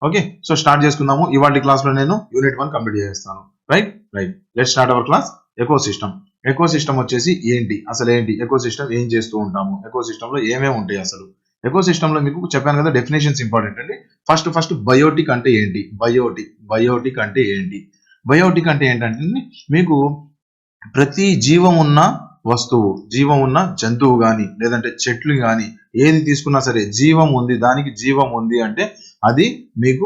Okay, so start చేసుకుందాము. ఇవాళ class లో నేను యూనిట్ 1 కంప్లీట్ చేస్తాను. Right let start our class. Eco system వచ్చేసి ఏంటి, అసలు ఏంటి ఎకో సిస్టమ్, ఏం చేస్తూ ఉంటాము, ఎకో సిస్టమ్ లో ఏమేమి ఉంటాయి అసలు. ఎకో సిస్టమ్ లో మీకు చెప్పాను కదా, డెఫినేషన్స్ ఇంపార్టెంట్ అండి. ఫస్ట్ బయోటిక్ అంటే ఏంటి, బయోటిక్ అంటే ఏంటి. బయోటిక్ అంటే ఏంటంటే మీకు ప్రతి జీవం ఉన్న వస్తువు, జీవం ఉన్న జంతువు కానీ లేదంటే చెట్లు కానీ ఏది తీసుకున్నా సరే జీవం ఉంది, దానికి జీవం ఉంది అంటే అది మీకు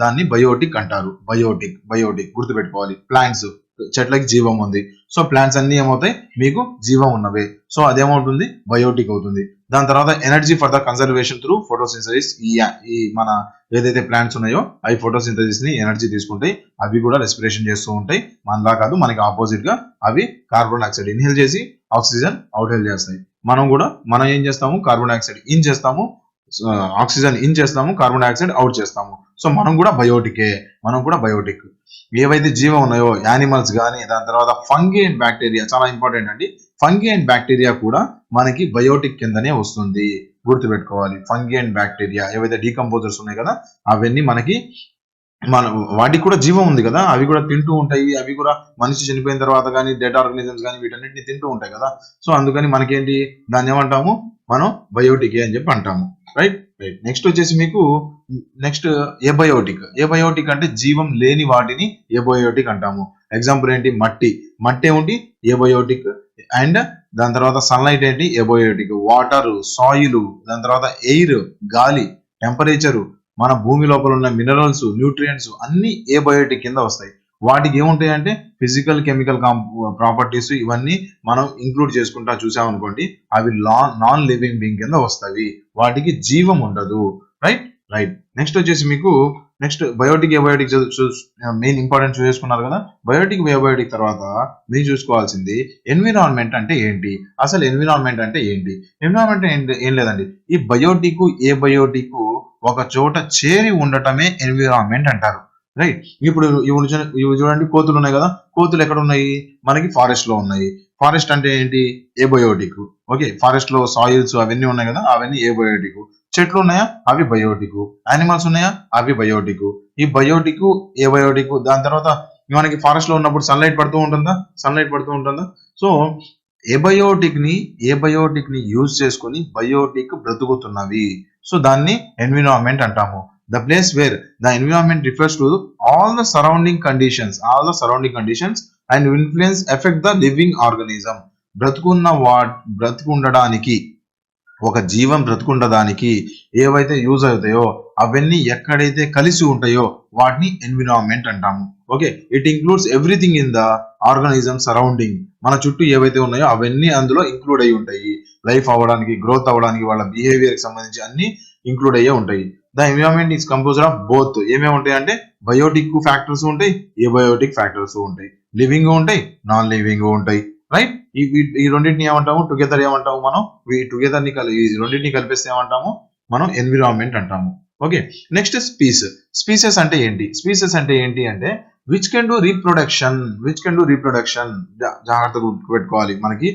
దాన్ని బయోటిక్ అంటారు. బయోటిక్ గుర్తుపెట్టుకోవాలి. ప్లాంట్స్, చెట్లకి జీవం ఉంది, సో ప్లాంట్స్ అన్ని ఏమవుతాయి, మీకు జీవం ఉన్నవే, సో అదేమవుతుంది, బయోటిక్ అవుతుంది. దాని తర్వాత energy for the conservation through photosynthesis. ఈ మన ఏదైతే ప్లాంట్స్ ఉన్నాయో అవి ఫోటోసింథసిస్ ని ఎనర్జీ తీసుకుంటాయి, అవి కూడా రెస్పిరేషన్ చేస్తూ ఉంటాయి. మనలా కాదు, మనకి ఆపోజిట్ గా అవి కార్బన్ డైఆక్సైడ్ ఇన్హేల్ చేసి ఆక్సిజన్ అవుట్హేల్ చేస్తాయి. మనం ఏం చేస్తాము, కార్బన్ డైఆక్సైడ్ ఇన్ చేస్తాము, ఆక్సిజన్ ఇన్ చేస్తాము, కార్బన్ డైఆక్సైడ్ అవుట్ చేస్తాము. సో మనం కూడా బయోటిక్. ఏవైతే జీవం ఉన్నాయో యానిమల్స్ కానీ, దాని తర్వాత ఫంగీ అండ్ బ్యాక్టీరియా చాలా ఇంపార్టెంట్ అండి. ఫంగీ అండ్ బ్యాక్టీరియా కూడా మనకి బయోటిక్ కిందనే వస్తుంది, గుర్తుపెట్టుకోవాలి. ఫంగీ అండ్ బ్యాక్టీరియా ఏవైతే డీకంపోజర్స్ ఉన్నాయి కదా, అవన్నీ మనకి వాటికి కూడా జీవం ఉంది కదా, అవి కూడా తింటూ ఉంటాయి. అవి కూడా మనిషి చనిపోయిన తర్వాత కానీ డెడ్ ఆర్గానిజమ్స్ కానీ వీటన్నిటిని తింటూ ఉంటాయి కదా. సో అందుకని మనకేంటి, దాన్ని ఏమంటాము, మనం బయోటిక్ అని చెప్పి అంటాము. రైట్. నెక్స్ట్ వచ్చేసి మీకు ఏబయోటిక్ అంటే జీవం లేని వాటిని ఏబయోటిక్ అంటాము. ఎగ్జాంపుల్ ఏంటి, మట్టి ఏమిటి, ఏబయోటిక్. అండ్ దాని తర్వాత సన్లైట్ ఏంటి, ఏబయోటిక్. వాటర్, సాయిల్, దాని తర్వాత ఎయిర్, గాలి, టెంపరేచరు, మన భూమి లోపల ఉన్న మినరల్స్, న్యూట్రియంట్స్ అన్ని ఏబయోటిక్ కింద వస్తాయి. వాటికి ఏముంటాయి అంటే ఫిజికల్, కెమికల్ ప్రాపర్టీస్, ఇవన్నీ మనం ఇంక్లూడ్ చేసుకుంటా చూసామనుకోండి, అవి నాన్ లివింగ్ బీయింగ్ కింద వస్తాయి, వాటికి జీవం ఉండదు. రైట్. నెక్స్ట్ వచ్చేసి మీకు బయోటిక్, ఏబయోటిక్ మెయిన్ ఇంపార్టెంట్ చూసుకున్నారు కదా. బయోటిక్, ఏబయోటిక్ తర్వాత మీరు చూసుకోవాల్సింది ఎన్విరాన్మెంట్ అంటే ఏంటి. అసలు ఎన్విరాన్మెంట్ అంటే ఏంటి? ఎన్విరాన్మెంట్ ఏం లేదండి, ఈ బయోటిక్, ఏబయోటిక్ ఒక చోట చేరి ఉండటమే ఎన్విరాన్మెంట్ అంటారు. రైట్. ఇప్పుడు చూడండి, కోతులు ఉన్నాయి కదా, కోతులు ఎక్కడ ఉన్నాయి, మనకి ఫారెస్ట్ లో ఉన్నాయి. ఫారెస్ట్ అంటే ఏంటి, ఏబయోటిక్. ఓకే, ఫారెస్ట్ లో సాయిల్స్ అవన్నీ ఉన్నాయి కదా, అవన్నీ ఏబయోటిక్. చెట్లు ఉన్నాయా, అవి బయోటిక్. యానిమల్స్ ఉన్నాయా, అవి బయోటిక్. ఈ బయోటిక్, ఏబయోటిక్. దాని తర్వాత మనకి ఫారెస్ట్ లో ఉన్నప్పుడు సన్లైట్ పడుతూ ఉంటుందా. సో ఏబయోటిక్ ని యూజ్ చేసుకొని బయోటిక్ బ్రతుకుతున్నవి. సో దాన్ని ఎన్విరాన్మెంట్ అంటాము. The place where the environment refers to all the surrounding conditions and influence affect the living organism. బ్రతుకుండడానికి, ఒక జీవం బ్రతుకుండడానికి ఏవైతే యూజ్ అవుతాయో అవన్నీ ఎక్కడైతే కలిసి ఉంటాయో వాటిని ఎన్విరాన్మెంట్ అంటాము. Okay, it includes everything in the organism surrounding. మన చుట్టూ ఏవైతే ఉన్నాయో అవన్నీ అందులో ఇంక్లూడ్ అయ్యి ఉంటాయి. లైఫ్ అవ్వడానికి, గ్రోత్ అవ్వడానికి, వాళ్ళ బిహేవియర్ కి సంబంధించి అన్ని ఇంక్లూడ్ అయ్యే ఉంటాయి. The environment is composed of both. ఏమేమి ఉంటాయి అంటే బయోటిక్ ఫ్యాక్టర్స్ ఉంటాయి, ఏబయోటిక్ ఫ్యాక్టర్స్ ఉంటాయి, లివింగ్ ఉంటాయి, నాన్ లివింగ్ ఉంటాయి. రైట్. ఈ రెండింటిని ఏమంటాము, టుగెదర్ ఏమంటాము మనం, ఈ రెండింటిని కలిపేస్తే ఏమంటాము మనం, ఎన్విరాన్మెంట్ అంటాము. ఓకే, నెక్స్ట్ స్పీసెస్ అంటే ఏంటి అంటే విచ్ కెన్ డూ రీప్రొడక్షన్. జాగ్రత్తగా గుర్తుపెట్టుకోవాలి, మనకి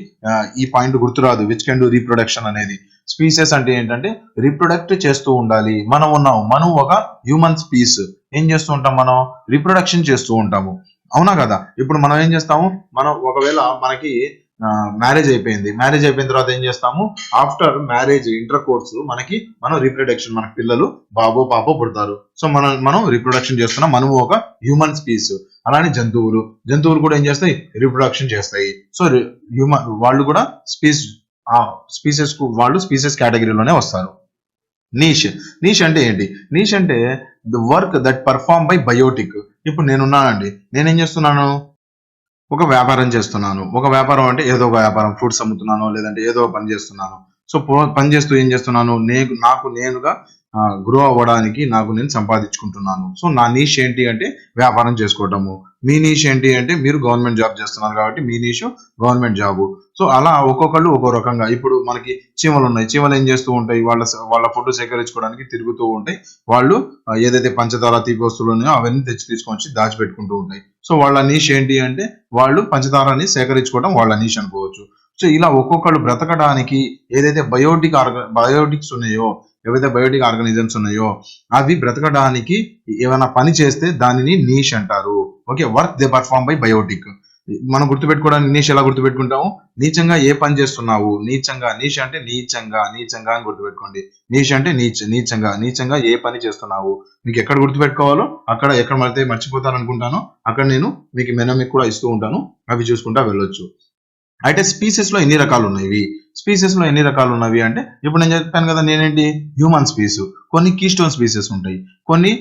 ఈ పాయింట్ గుర్తురాదు, విచ్ కెన్ డూ రీప్రొడక్షన్ అనేది. స్పీసెస్ అంటే ఏంటంటే రీప్రొడక్ట్ చేస్తూ ఉండాలి. మనం ఒక హ్యూమన్ స్పీస్, ఏం చేస్తూ ఉంటాం, మనం రీప్రొడక్షన్ చేస్తూ ఉంటాము, అవునా కదా. ఇప్పుడు మనం ఏం చేస్తాము, మనం ఒకవేళ మనకి మ్యారేజ్ అయిపోయిన తర్వాత ఏం చేస్తాము, ఆఫ్టర్ మ్యారేజ్ ఇంటర్ కోర్స్ మనం రీప్రొడక్షన్, మనకి పిల్లలు బాబో పాపో పుడతారు. సో మనం రీప్రొడక్షన్ చేస్తున్నాం, మనం ఒక హ్యూమన్ స్పీస్. అలానే జంతువులు కూడా ఏం చేస్తాయి, రీప్రొడక్షన్ చేస్తాయి. సో వాళ్ళు కూడా స్పీసెస్ కేటగిరీలోనే వస్తారు. నీష్ అంటే ఏంటి, అంటే the work that perform by biotic. ఇప్పుడు నేనేం చేస్తున్నాను, ఒక వ్యాపారం చేస్తున్నాను. ఒక వ్యాపారం అంటే ఏదో ఒక వ్యాపారం, ఫ్రూట్స్ అమ్ముతున్నాను, లేదంటే ఏదో పని చేస్తున్నాను. సో పని చేస్తూ ఏం చేస్తున్నాను, నాకు నేనుగా గ్రో అవ్వడానికి నేను సంపాదించుకుంటున్నాను. సో నా నీష్ ఏంటి అంటే వ్యాపారం చేసుకోవటము. మీ నీష్ ఏంటి అంటే మీరు గవర్నమెంట్ జాబ్ చేస్తున్నారు కాబట్టి మీ నీష్ గవర్నమెంట్ జాబు. సో అలా ఒక్కొక్కళ్ళు ఒక్కో రకంగా. ఇప్పుడు మనకి చీమలు ఉన్నాయి, చీమలు ఏం చేస్తూ ఉంటాయి, వాళ్ళ ఫుడ్ సేకరించుకోవడానికి తిరుగుతూ ఉంటాయి. వాళ్ళు ఏదైతే పంచదార, తీపి వస్తువులు ఉన్నాయో అవన్నీ తీసుకొచ్చి దాచిపెట్టుకుంటూ ఉంటాయి. సో వాళ్ళ నీష్ ఏంటి అంటే వాళ్ళు పంచదారాన్ని సేకరించుకోవడం వాళ్ళ నీష్ అనుకోవచ్చు. సో ఇలా ఒక్కొక్కళ్ళు బ్రతకడానికి ఏదైతే బయోటిక్స్ ఉన్నాయో ఏవైతే బయోటిక్ ఆర్గానిజమ్స్ ఉన్నాయో అవి బ్రతకడానికి ఏమైనా పని చేస్తే దానిని నీష్ అంటారు. Okay, work they perform by biotic. మనం గుర్తుపెట్టుకోవడానికి నీష్ ఎలా గుర్తుపెట్టుకుంటాము? నీచంగా ఏ పని చేస్తున్నావు, నీచంగా, నీష్ అంటే నీచంగా, నీచంగా అని గుర్తుపెట్టుకోండి. నీష్ అంటే నీచంగా, నీచంగా ఏ పని చేస్తున్నావు. మీకు ఎక్కడ గుర్తుపెట్టుకోవాలో అక్కడ, ఎక్కడ మర్చిపోతారు అనుకుంటానో అక్కడ నేను మీకు మెనమిక్ కూడా ఇస్తూ ఉంటాను, అవి చూసుకుంటా వెళ్ళొచ్చు. అయితే స్పీసెస్ లో ఎన్ని రకాలు ఉన్నవి? స్పీసెస్ లో ఎన్ని రకాలు ఉన్నవి అంటే ఇప్పుడు నేను చెప్పాను కదా, నేనేంటి హ్యూమన్ స్పీస్, కొన్ని కీస్టోన్ స్పీసెస్ ఉంటాయి, కొన్ని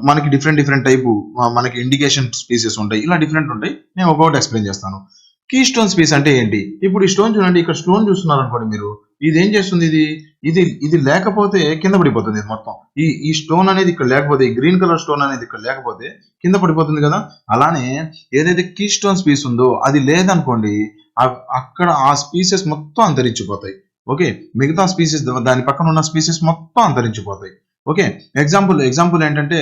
మనకి డిఫరెంట్ టైపు మనకి ఇండికేషన్ స్పీసెస్ ఉంటాయి, ఇలా డిఫరెంట్ ఉంటాయి. నేను ఒక్కొక్కటి ఎక్స్ప్లెయిన్ చేస్తాను. కీస్టోన్ స్పీస్ అంటే ఏంటి? ఇప్పుడు ఈ స్టోన్ చూడండి, ఇక్కడ స్టోన్ చూస్తున్నారు అనుకోండి మీరు, ఇది ఏం చేస్తుంది? ఇది లేకపోతే కింద పడిపోతుంది. ఇది మొత్తం ఈ స్టోన్ అనేది ఇక్కడ లేకపోతే, ఈ గ్రీన్ కలర్ స్టోన్ అనేది ఇక్కడ లేకపోతే కింద పడిపోతుంది కదా. అలానే ఏదైతే కీస్టోన్ స్పీస్ ఉందో అది లేదనుకోండి, అక్కడ ఆ స్పీసెస్ మొత్తం అంతరించిపోతాయి. ఓకే, మిగతా స్పీసెస్ దాని పక్కన ఉన్న స్పీసెస్ మొత్తం అంతరించిపోతాయి. ఓకే, ఎగ్జాంపుల్ ఏంటంటే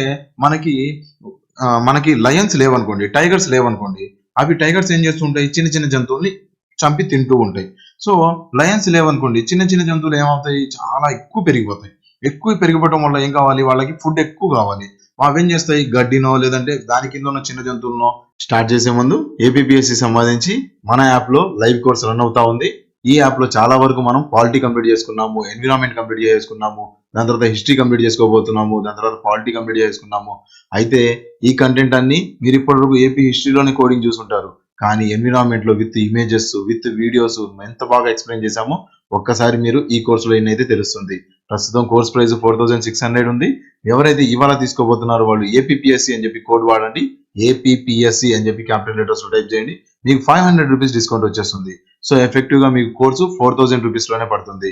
మనకి లయన్స్ లేవనుకోండి, టైగర్స్ లేవనుకోండి, అవి టైగర్స్ ఏం చేస్తుంటాయి? చిన్న చిన్న జంతువుల్ని చంపి తింటూ ఉంటాయి. సో లయన్స్ లేవనుకోండి, చిన్న చిన్న జంతువులు ఏమవుతాయి? చాలా ఎక్కువ పెరిగిపోతాయి. ఎక్కువ పెరిగిపోవడం వల్ల ఏం కావాలి? వాళ్ళకి ఫుడ్ ఎక్కువ కావాలి. అవేం చేస్తాయి? గడ్డినో లేదంటే దాని కింద ఉన్న చిన్న జంతువులనో. స్టార్ట్ చేసే ముందు ఏపీపీఎస్సి సంబంధించి మన యాప్ లో లైవ్ కోర్స్ రన్ అవుతా ఉంది. ఈ యాప్ లో చాలా వరకు మనం పాలిటీ కంప్లీట్ చేసుకున్నాము, ఎన్విరాన్మెంట్ కంప్లీట్ చేసుకున్నాము, దాని తర్వాత హిస్టరీ కంప్లీట్ చేసుకోబోతున్నాము, దాని తర్వాత పాలిటీ కంప్లీట్ చేసుకున్నాము. అయితే ఈ కంటెంట్ అన్ని మీరు ఇప్పటివరకు ఏపీ హిస్టరీలోనే కోడింగ్ చూసుంటారు, కానీ ఎన్విరాన్మెంట్ లో విత్ ఇమేజెస్ విత్ వీడియోస్ ఎంత బాగా ఎక్స్ప్లెయిన్ చేశామో ఒక్కసారి మీరు ఈ కోర్సులో అయితే తెలుస్తుంది. ప్రస్తుతం కోర్స్ ప్రైస్ 4600 ఉంది. ఎవరైతే ఇవాళ తీసుకోబోతున్నారో వాళ్ళు ఏపీపీఎస్సి అని చెప్పి కోడ్ వాడండి. ఏపీపీఎస్సి అని చెప్పి క్యాపిటల్ లెటర్స్ లో టైప్ చేయండి. మీకు 500 రూపీస్ డిస్కౌంట్ వచ్చేస్తుంది. సో ఎఫెక్టివ్ గా మీకు కోర్సు 4000 రూపీస్ లోనే పడుతుంది.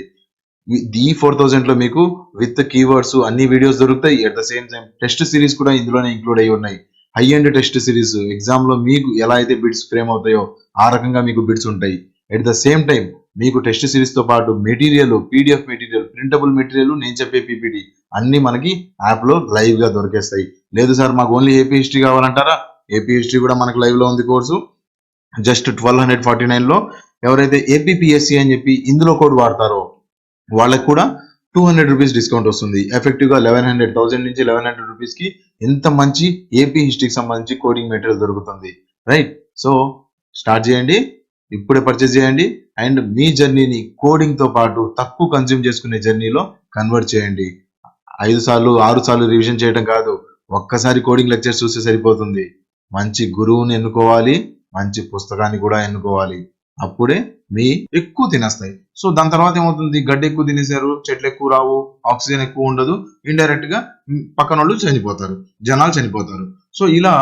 ఈ 4000 లో మీకు విత్ కీవర్డ్స్ అన్ని వీడియోస్ దొరుకుతాయి. At the same time test series కూడా ఇందులోనే ఇంక్లూడ్ అయ్యి ఉన్నాయి. High end test series, exam లో మీకు ఎలా అయితే బిట్స్ ఫ్రేమ్ అవుతాయో ఆ రకంగా మీకు బిట్స్ ఉంటాయి. అట్ ద సేమ్ టైం మీకు టెస్ట్ సిరీస్ తో పాటు material, PDF material, printable material, నేను చెప్పే పీపీటీ అన్ని మనకి యాప్ లో లైవ్ గా దొరికేస్తాయి. లేదు సార్ మాకు ఓన్లీ ఏపీ హిస్టరీ కావాలంటారా? ఏపీ హిస్టరీ కూడా మనకు లైవ్ లో ఉంది కోర్సు. జస్ట్ 1249 లో ఎవరైతే ఏపీపీఎస్సి అని చెప్పి ఇందులో కోడ్ వాడతారో వాళ్ళకి కూడా 200 రూపీస్ డిస్కౌంట్ వస్తుంది. ఎఫెక్టివ్ గా 1000 నుంచి 1100 రూపీస్ కి ఎంత మంచి ఏపీ హిస్టరీకి సంబంధించి కోడింగ్ మెటీరియల్ దొరుకుతుంది. రైట్, సో స్టార్ట్ చేయండి, ఇప్పుడే పర్చేస్ చేయండి అండ్ మీ జర్నీని కోడింగ్ తో పాటు తక్కువ కన్జ్యూమ్ చేసుకునే జర్నీలో కన్వర్ట్ చేయండి. 5 సార్లు 6 సార్లు రివిజన్ చేయడం కాదు, ఒక్కసారి కోడింగ్ లెక్చర్స్ చూస్తే సరిపోతుంది. మంచి గురువుని ఎన్నుకోవాలి, మంచి పుస్తకాన్ని కూడా ఎన్నుకోవాలి. అప్పుడే మీ ఎక్కువ తినేస్తాయి. సో దాని తర్వాత ఏమవుతుంది? గడ్డి ఎక్కువ తినేసారు, చెట్లు ఎక్కువ రావు, ఆక్సిజన్ ఎక్కువ ఉండదు, ఇండైరెక్ట్ గా పక్కన వాళ్ళు చనిపోతారు, జనాలు చనిపోతారు. సో ఇలా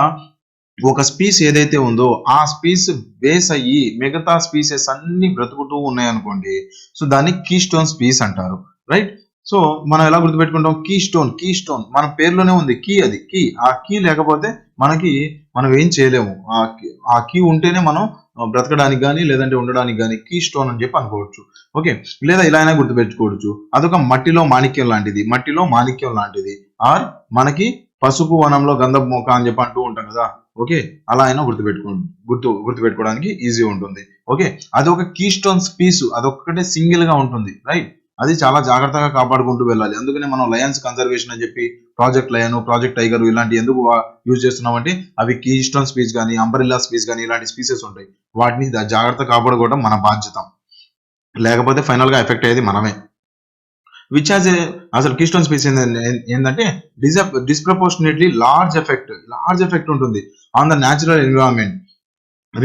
ఒక స్పీస్ ఏదైతే ఉందో ఆ స్పీస్ బేస్ అయ్యి మిగతా స్పీసెస్ అన్ని బ్రతుకుతూ ఉన్నాయనుకోండి, సో దాన్ని కీస్టోన్ స్పీస్ అంటారు. రైట్, సో మనం ఎలా గుర్తుపెట్టుకుంటాం? కీస్టోన్ మన పేర్లోనే ఉంది. అది కీ. ఆ కీ లేకపోతే మనం ఏం చేయలేము. ఆ కీ ఉంటేనే మనం బ్రతకడానికి కానీ లేదంటే ఉండడానికి కానీ కీస్టోన్ అని చెప్పి అనుకోవచ్చు. ఓకే, లేదా ఇలా అయినా గుర్తుపెట్టుకోవచ్చు, అదొక మట్టిలో మాణిక్యం లాంటిది. ఆర్ మనకి పసుపు వనంలో గంధపు మొక్క అని చెప్పి అంటూ ఉంటాం కదా. ఓకే, అలా అయినా గుర్తుపెట్టుకోవడానికి ఈజీ ఉంటుంది. ఓకే, అదొక కీస్టోన్ స్పీస్, అదొక్కటే సింగిల్ గా ఉంటుంది. రైట్, అది చాలా జాగ్రత్తగా కాపాడుకుంటూ వెళ్ళాలి. అందుకనే మనం లయన్స్ కన్జర్వేషన్ అని చెప్పి ప్రాజెక్ట్ లయన్, ప్రాజెక్ట్ టైగర్ ఇలాంటి ఎందుకు యూజ్ చేస్తున్నామంటే అవి కీస్టోన్ స్పీస్ కానీ అంబ్రెల్లా స్పీస్ కానీ ఇలాంటి స్పీసెస్ ఉంటాయి, వాటిని జాగ్రత్త కాపాడుకోవడం మన బాధ్యత. లేకపోతే ఫైనల్ గా ఎఫెక్ట్ అయ్యేది మనమే. విచ్ హాజ్ అసలు కీస్టోన్ స్పీస్ ఏంటంటే డిస్ప్రపోర్షనేట్లీ లార్జ్ ఎఫెక్ట్ ఉంటుంది on the natural environment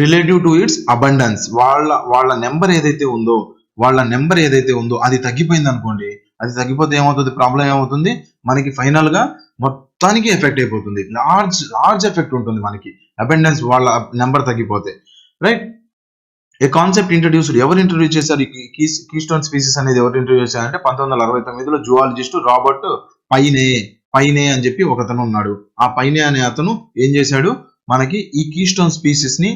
relative to it's abundance. వాళ్ళ నెంబర్ ఏదైతే ఉందో అది తగ్గిపోయింది అనుకోండి, అది తగ్గిపోతే ఏమవుతుంది? ప్రాబ్లం ఏమవుతుంది? మనకి ఫైనల్ గా మొత్తానికి ఎఫెక్ట్ అయిపోతుంది. లార్జ్ ఎఫెక్ట్ ఉంటుంది మనకి అబండెన్స్ వాళ్ళ నెంబర్ తగ్గిపోతే. రైట్, ఏ కాన్సెప్ట్ ఇంట్రడ్యూస్డ్. ఎవరు ఇంట్రడ్యూస్ చేశారు ఈ కీస్టోన్ స్పీసీస్ అనేది? ఎవరు ఇంట్రడ్యూస్ చేశారంటే 1969లో జువాలజిస్ట్ రాబర్ట్ పైనే అని చెప్పి ఒకతను ఉన్నాడు. ఆ పైనే అనే అతను ఏం చేశాడు? మనకి ఈ కీస్టోన్ స్పీసీస్ ని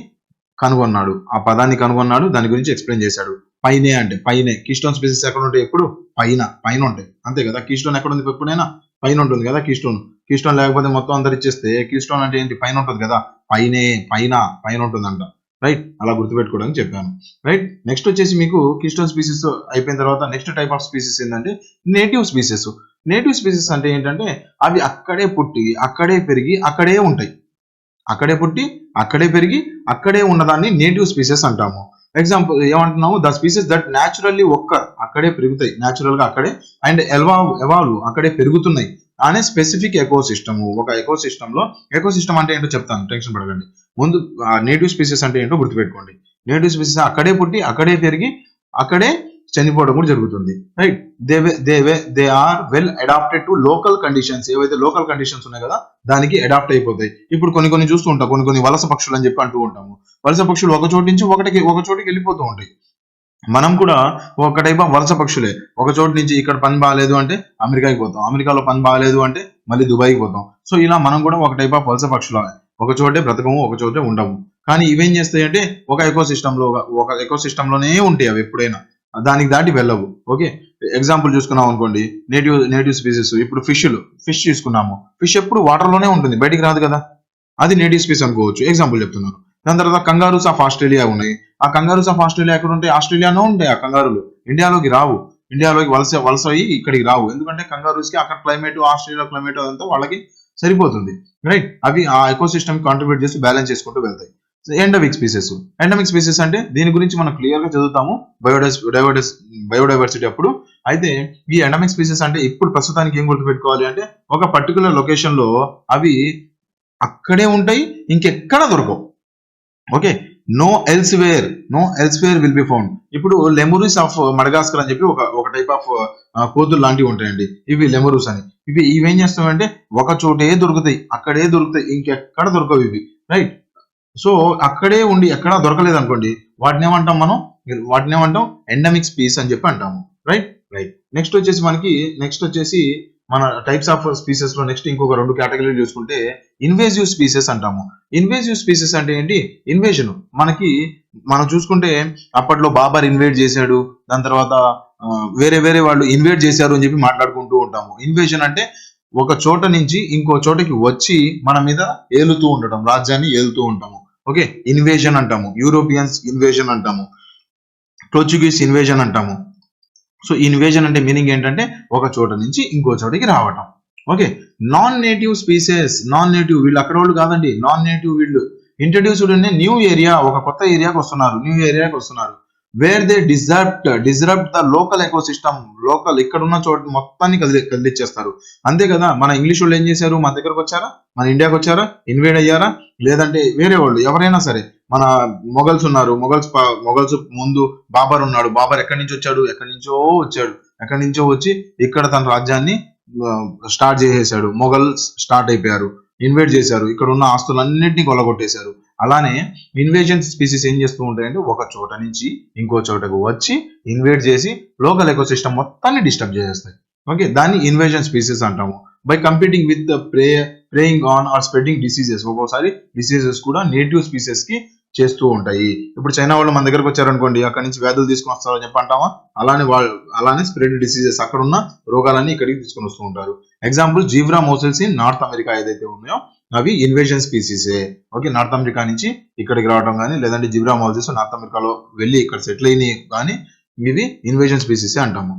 కనుగొన్నాడు, ఆ పదాన్ని కనుగొన్నాడు, దాని గురించి ఎక్స్ప్లెయిన్ చేశాడు. పైనే కీస్టోన్ స్పీసీస్ ఎక్కడ ఉంటాయి? ఎప్పుడు పైన ఉంటాయి, అంతే కదా. కీస్టోన్ ఎక్కడ ఉంది? ఎప్పుడైనా పైన ఉంటుంది కదా. కీస్టోన్ లేకపోతే మొత్తం అందరు ఇచ్చేస్తే కీస్టోన్ అంటే ఏంటి? పైన ఉంటుంది కదా. పైన ఉంటుందంట. రైట్, అలా గుర్తుపెట్టుకోవడానికి చెప్పాను. రైట్, నెక్స్ట్ వచ్చేసి మీకు కీస్టోన్ స్పీసీస్ అయిపోయిన తర్వాత నెక్స్ట్ టైప్ ఆఫ్ స్పీసీస్ ఏంటంటే నేటివ్ స్పీసీస్. నేటివ్ స్పీసీస్ అంటే ఏంటంటే అవి అక్కడే పుట్టి అక్కడే పెరిగి అక్కడే ఉంటాయి. అక్కడే పుట్టి అక్కడే పెరిగి అక్కడే ఉన్నదాన్ని నేటివ్ స్పీసెస్ అంటాము. ఎగ్జాంపుల్ ఏమంటున్నాము, ద స్పీసెస్ దట్ న్యాచురల్లీ అక్కడే పెరుగుతాయి, న్యాచురల్ గా అక్కడే, అండ్ ఎవాల్వ్ అక్కడే పెరుగుతున్నాయి అనే స్పెసిఫిక్ ఎకోసిస్టమ్. ఒక ఎకోసిస్టమ్ లో, ఎకోసిస్టమ్ అంటే ఏంటో చెప్తాను, టెన్షన్ పడకండి. ముందు నేటివ్ స్పీసెస్ అంటే ఏంటో గుర్తుపెట్టుకోండి. నేటివ్ స్పీసెస్ అక్కడే పుట్టి అక్కడే పెరిగి అక్కడే చనిపోవడం కూడా జరుగుతుంది. Right, they are well adapted to local conditions. ఏవైతే లోకల్ కండిషన్స్ ఉన్నాయి కదా దానికి అడాప్ట్ అయిపోతాయి. ఇప్పుడు కొన్ని చూస్తూ ఉంటాం, కొన్ని వలస పక్షులు అని చెప్పి అంటూ ఉంటాము. వలస పక్షులు ఒక చోటు నుంచి ఒక చోటికి వెళ్ళిపోతూ ఉంటాయి. మనం కూడా ఒక టైప్ ఆఫ్ వలస పక్షులే. ఒక చోటు నుంచి ఇక్కడ పని బాగాలేదు అంటే అమెరికాకి పోతాం, అమెరికాలో పని బాగాలేదు అంటే మళ్ళీ దుబాయ్కి పోతాం. సో ఇలా మనం కూడా ఒక టైప్ ఆఫ్ వలస పక్షులు, ఒక చోటే బ్రతకము, ఒక చోటే ఉండము. కానీ ఇవేం చేస్తాయి అంటే ఒక ఎకోసిస్టమ్ లోనే ఉంటాయి అవి ఎప్పుడైనా, దానికి దాటి వెళ్ళవు. ఓకే, ఎగ్జాంపుల్ చూసుకున్నాం అనుకోండి, నేటివ్ స్పీసెస్. ఇప్పుడు ఫిష్ తీసుకున్నాము. ఫిష్ ఎప్పుడు వాటర్ లోనే ఉంటుంది, బయటికి రాదు కదా, అది నేటివ్ స్పీస్ అనుకోవచ్చు. ఎగ్జాంపుల్ చెప్తున్నాను. దాని తర్వాత కంగారూస్ ఆఫ్ ఆస్ట్రేలియా ఉన్నాయి. ఆ కంగారూస్ ఆఫ్ ఆస్ట్రేలియా ఎక్కడ ఉంటాయి? ఆస్ట్రేలియాలో ఉంటాయి ఆ కంగారులు. ఇండియాలోకి రావు, ఇండియాలోకి వలస అయ్యి ఇక్కడికి రావు. ఎందుకంటే కంగారూస్ కి అక్కడ క్లైమేట్, ఆస్ట్రేలియా క్లైమేట్ అదంతా వాళ్ళకి సరిపోతుంది. రైట్, అవి ఆ ఎకోసిస్టమ్ కాంట్రిబ్యూట్ చేసి బ్యాలెన్స్ చేసుకుంటూ వెళ్తాయి. ఎండమిక్ స్పీసెస్ అంటే దీని గురించి మనం క్లియర్ గా చదువుతాము బయోడైవర్సిటీ అప్పుడు. అయితే ఈ ఎండమిక్ స్పీసెస్ అంటే ఇప్పుడు ప్రస్తుతానికి ఏం గుర్తుపెట్టుకోవాలి అంటే, ఒక పర్టికులర్ లొకేషన్ లో అవి అక్కడే ఉంటాయి, ఇంకెక్కడ దొరకవు. Okay, no elsewhere will be found. ఇప్పుడు లెమురూస్ ఆఫ్ మడగాస్కర్ అని చెప్పి ఒక టైప్ ఆఫ్ కోతులు లాంటివి ఉంటాయండి, ఇవి లెమురూస్ అని. ఇవేం చేస్తామంటే ఒక చోటే దొరుకుతాయి, అక్కడే దొరుకుతాయి, ఇంకెక్కడ దొరకవు ఇవి. రైట్, సో అక్కడే ఉండి ఎక్కడా దొరకలేదు అనుకోండి, వాటిని ఏమంటాం ఎండమిక్ స్పీస్ అని చెప్పి అంటాము. రైట్. నెక్స్ట్ వచ్చేసి మన టైప్స్ ఆఫ్ స్పీసెస్ లో నెక్స్ట్ ఇంకొక 2 కేటగిరీలు చూసుకుంటే ఇన్వేజివ్ స్పీసెస్ అంటాము. ఇన్వేజివ్ స్పీసెస్ అంటే ఏంటి? ఇన్వేజన్. మనం చూసుకుంటే అప్పట్లో బాబర్ ఇన్వేట్ చేశాడు, దాని తర్వాత వేరే వాళ్ళు ఇన్వేట్ చేశారు అని చెప్పి మాట్లాడుకుంటూ ఉంటాము. ఇన్వేజన్ అంటే ఒక చోట నుంచి ఇంకో చోటకి వచ్చి మన మీద ఏలుతూ ఉండటం, రాజ్యాన్ని ఏలుతూ ఉంటాము. ఓకే, ఇన్వేజన్ అంటాము. యూరోపియన్స్ ఇన్వేజన్ అంటాము, పోర్చుగీస్ ఇన్వేజన్ అంటాము. సో ఇన్వేజన్ అంటే మీనింగ్ ఏంటంటే ఒక చోట నుంచి ఇంకో చోటికి రావటం. ఓకే, నాన్ నేటివ్ వీళ్ళు అక్కడ వాళ్ళు కాదండి. నాన్ నేటివ్ వీళ్ళు ఇంట్రడ్యూస్డ్ ఇన్ న్యూ ఏరియా, ఒక కొత్త ఏరియాకి వస్తున్నారు. Where they disrupt the local ecosystem. ఇక్కడ ఉన్న చోటు మొత్తాన్ని కదిలిచ్చేస్తారు. అంతే కదా, మన ఇంగ్లీష్ వాళ్ళు ఏం చేశారు? మన దగ్గరకు వచ్చారా, మన ఇండియాకి వచ్చారా, ఇన్వేడ్ అయ్యారా? లేదంటే వేరే వాళ్ళు ఎవరైనా సరే, మన మొఘల్స్ ఉన్నారు, మొఘల్స్ ముందు బాబర్ ఉన్నాడు. బాబర్ ఎక్కడి నుంచో వచ్చి ఇక్కడ తన రాజ్యాన్ని స్టార్ట్ చేసేసాడు. మొఘల్స్ స్టార్ట్ అయిపోయారు, ఇన్వేడ్ చేశారు, ఇక్కడ ఉన్న ఆస్తులన్నింటినీ కొల్లగొట్టేశారు. అలానే ఇన్వేజన్ స్పీసీస్ ఏం చేస్తూ ఉంటాయంటే ఒక చోట నుంచి ఇంకో చోటకు వచ్చి ఇన్వేడ్ చేసి లోకల్ ఎకోసిస్టమ్ మొత్తాన్ని డిస్టర్బ్ చేసేస్తాయి. ఓకే, దాన్ని ఇన్వేజన్ స్పీసీస్ అంటాము. By competing with preying on or spreading diseases. ఒక్కోసారి డిసీజెస్ కూడా నేటివ్ స్పీసెస్ కి చేస్తూ ఉంటాయి. ఇప్పుడు చైనా వాళ్ళు మన దగ్గరకు వచ్చారనుకోండి, అక్కడ నుంచి వ్యాధులు తీసుకుని వస్తారని చెప్పి అంటామా? అలానే స్ప్రెడ్ డిసీజెస్, అక్కడ ఉన్న రోగాలన్నీ ఇక్కడికి తీసుకుని వస్తూ ఉంటారు. Example zebra mussels in North America ఏదైతే ఉన్నాయో అవి ఇన్వేజన్ స్పీసీసే. ఓకే, నార్త్ అమెరికా నుంచి ఇక్కడికి రావడం కానీ, లేదంటే జీబ్రా మోసెల్స్ నార్త్ అమెరికాలో వెళ్ళి ఇక్కడ సెటిల్ అయినాయి కానీ ఇవి ఇన్వేజన్ స్పీసీసే అంటాము.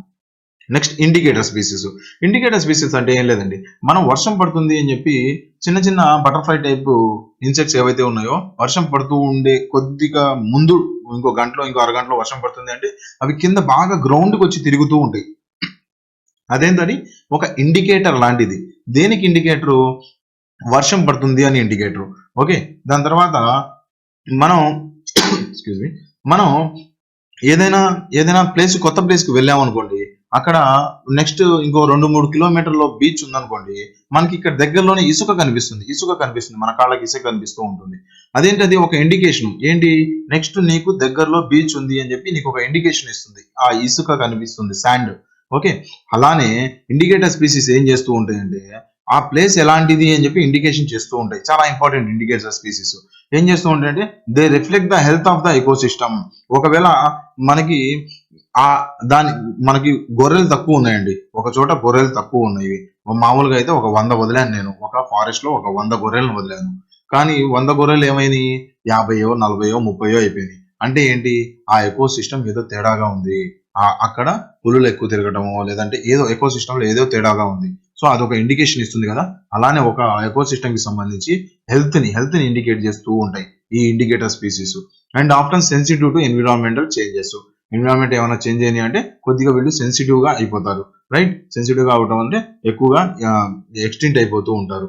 నెక్స్ట్ ఇండికేటర్ స్పీసీస్ అంటే ఏం లేదండి, మనం వర్షం పడుతుంది అని చెప్పి చిన్న బటర్ఫ్లై టైప్ ఇన్సెక్ట్స్ ఏవైతే ఉన్నాయో, వర్షం పడుతూ ఉండే కొద్దిగా ముందు ఇంకో అరగంటలో వర్షం పడుతుంది అంటే అవి కింద బాగా గ్రౌండ్కి వచ్చి తిరుగుతూ ఉంటాయి. అదేంటది? ఒక ఇండికేటర్ లాంటిది. దేనికి ఇండికేటరు? వర్షం పడుతుంది అని ఇండికేటర్. ఓకే, దాని తర్వాత మనం ఏదైనా కొత్త ప్లేస్కి వెళ్ళామనుకోండి, అక్కడ నెక్స్ట్ ఇంకో 2-3 కిలోమీటర్లో బీచ్ ఉందనుకోండి, మనకి ఇక్కడ దగ్గరలోనే ఇసుక కనిపిస్తుంది, మన కాళ్ళకి ఇసుక కనిపిస్తూ ఉంటుంది. అదేంటది? ఒక ఇండికేషన్. ఏంటి? నెక్స్ట్ నీకు దగ్గరలో బీచ్ ఉంది అని చెప్పి నీకు ఒక ఇండికేషన్ ఇస్తుంది, ఆ ఇసుక కనిపిస్తుంది, శాండ్. ఓకే, అలానే ఇండికేటర్ స్పీసీస్ ఏం చేస్తూ ఉంటాయంటే ఆ ప్లేస్ ఎలాంటిది అని చెప్పి ఇండికేషన్ చేస్తూ ఉంటాయి. చాలా ఇంపార్టెంట్ ఇండికేటర్ స్పీసీస్ ఏం చేస్తూ ఉంటాయంటే they reflect the health of the ecosystem. ఒకవేళ మనకి గొర్రెలు తక్కువ ఉన్నాయండి, ఒక చోట గొర్రెలు తక్కువ ఉన్నాయి. మామూలుగా అయితే ఒక 100 వదిలాను నేను, ఒక ఫారెస్ట్ లో ఒక 100 గొర్రెలను వదిలాను. కానీ 100 గొర్రెలు ఏమైనాయి 50, 40, 30 అయిపోయినాయి. అంటే ఏంటి, ఆ ఎకో సిస్టమ్ ఏదో తేడాగా ఉంది. అక్కడ పులులు ఎక్కువ తిరగటమో లేదంటే ఏదో ఎకో సిస్టమ్ లో ఏదో తేడాగా ఉంది. సో అదొక ఇండికేషన్ ఇస్తుంది కదా. అలానే ఒక ఎకో సిస్టమ్ కి సంబంధించి హెల్త్ ని ఇండికేట్ చేస్తూ ఉంటాయి ఈ indicator species. And after sensitive to environmental changes. Environment ఏమైనా చేంజ్ అయినాయి అంటే కొద్దిగా వీళ్ళు సెన్సిటివ్ గా అయిపోతారు. రైట్, సెన్సిటివ్ గా అవటం అంటే ఎక్కువగా ఎక్స్టింట్ అయిపోతూ ఉంటారు.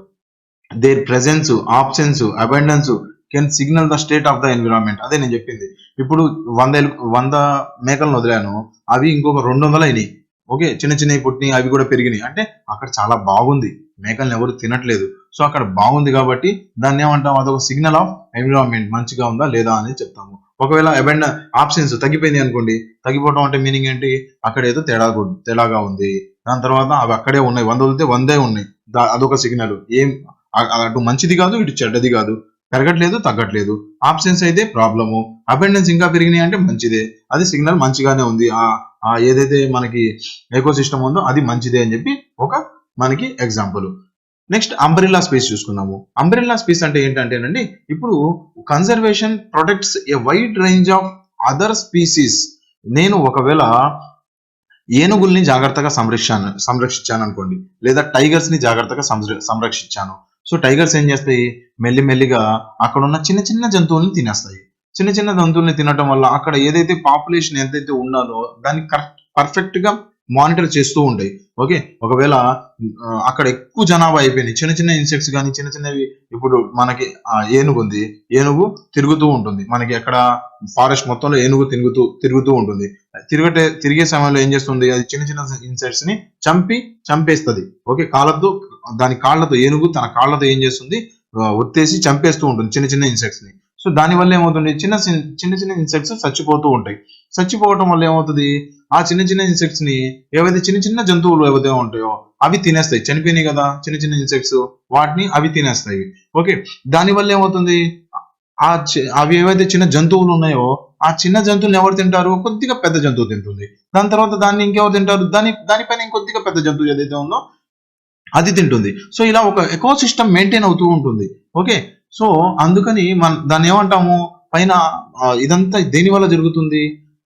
Their presence, absence, abundance can signal the state of the environment. అదే నేను చెప్పింది. ఇప్పుడు 100 మేకలను వదిలాను, అవి ఇంకొక 200 అయినాయి. ఓకే, చిన్న చిన్నవి పుట్టినాయి, అవి కూడా పెరిగినాయి. అంటే అక్కడ చాలా బాగుంది, మేకల్ని ఎవరు తినట్లేదు. సో అక్కడ బాగుంది కాబట్టి దాన్ని ఏమంటాం, అదొక సిగ్నల్ ఆఫ్ ఎన్విరాన్మెంట్, మంచిగా ఉందా లేదా అని చెప్తాము. ఒకవేళ ఆబ్సెన్స్ తగ్గిపోయింది అనుకోండి, తగ్గిపోవడం అంటే మీనింగ్ ఏంటి, అక్కడ ఏదో తేడాగా ఉంది. దాని తర్వాత అవి అక్కడే ఉన్నాయి, 100 వదిలితే 100 ఉన్నాయి, అదొక సిగ్నల్. ఏం అటు మంచిది కాదు, ఇటు చెడ్డది కాదు, పెరగట్లేదు తగ్గట్లేదు. ఆబ్సెన్స్ అయితే ప్రాబ్లము, అబెండెన్స్ ఇంకా పెరిగినాయి అంటే మంచిదే, అది సిగ్నల్ మంచిగానే ఉంది. ఏదైతే మనకి ఎకో సిస్టమ్ ఉందో అది మంచిదే అని చెప్పి ఒక మనకి ఎగ్జాంపుల్. నెక్స్ట్ అంబ్రెల్లా స్పేస్ చూసుకున్నాము. అంబ్రెల్లా స్పేస్ అంటే ఏంటంటేనండి, ఇప్పుడు conservation protects A wide range of other species. నేను ఒకవేళ ఏనుగుల్ని జాగ్రత్తగా సంరక్షించాను అనుకోండి, లేదా టైగర్స్ ని జాగ్రత్తగా సంరక్షించాను. సో టైగర్స్ ఏం చేస్తాయి, మెల్లిమెల్లిగా అక్కడ ఉన్న చిన్న చిన్న జంతువుల్ని తినేస్తాయి. చిన్న చిన్న జంతువుల్ని తినటం వల్ల అక్కడ ఏదైతే పాపులేషన్ ఎంతైతే ఉండాలో దాన్ని పర్ఫెక్ట్ గా మానిటర్ చేస్తూ ఉంటాయి. ఓకే, ఒకవేళ అక్కడ ఎక్కువ జనాభా అయిపోయింది, చిన్న చిన్న ఇన్సెక్ట్స్ కానీ చిన్న చిన్నవి, ఇప్పుడు మనకి ఏనుగు ఉంది, ఏనుగు తిరుగుతూ ఉంటుంది. మనకి ఎక్కడ ఫారెస్ట్ మొత్తంలో ఏనుగు తిరుగుతూ ఉంటుంది. తిరిగే సమయంలో ఏం చేస్తుంది, అది చిన్న చిన్న ఇన్సెక్ట్స్ ని చంపేస్తుంది. ఓకే, కాళ్ళతో ఏనుగు తన కాళ్ళతో ఏం చేస్తుంది, ఒత్తేసి చంపేస్తూ ఉంటుంది చిన్న చిన్న ఇన్సెక్ట్స్ ని. సో దాని వల్ల ఏమవుతుంది, చిన్న చిన్న ఇన్సెక్ట్స్ చచ్చిపోతూ ఉంటాయి. చచ్చిపోవటం వల్ల ఏమవుతుంది, ఆ చిన్న చిన్న ఇన్సెక్ట్స్ ని ఏవైతే చిన్న చిన్న జంతువులు ఏవైతే ఉంటాయో అవి తినేస్తాయి. చనిపోయినాయి కదా చిన్న చిన్న ఇన్సెక్ట్స్, వాటిని అవి తినేస్తాయి. ఓకే, దాని వల్ల ఏమవుతుంది, అవి ఏవైతే చిన్న జంతువులు ఉన్నాయో ఆ చిన్న జంతువులు ఎవరు తింటారు, కొద్దిగా పెద్ద జంతువు తింటుంది. దాని తర్వాత దాన్ని ఇంకెవరు తింటారు, దానిపైన ఇంకొద్దిగా పెద్ద జంతువు ఏదైతే ఉందో అది తింటుంది. సో ఇలా ఒక ఎకో సిస్టమ్ మెయింటైన్ అవుతూ ఉంటుంది. ఓకే, సో అందుకని దాన్ని ఏమంటాము, పైన ఇదంతా దేని వల్ల జరుగుతుంది,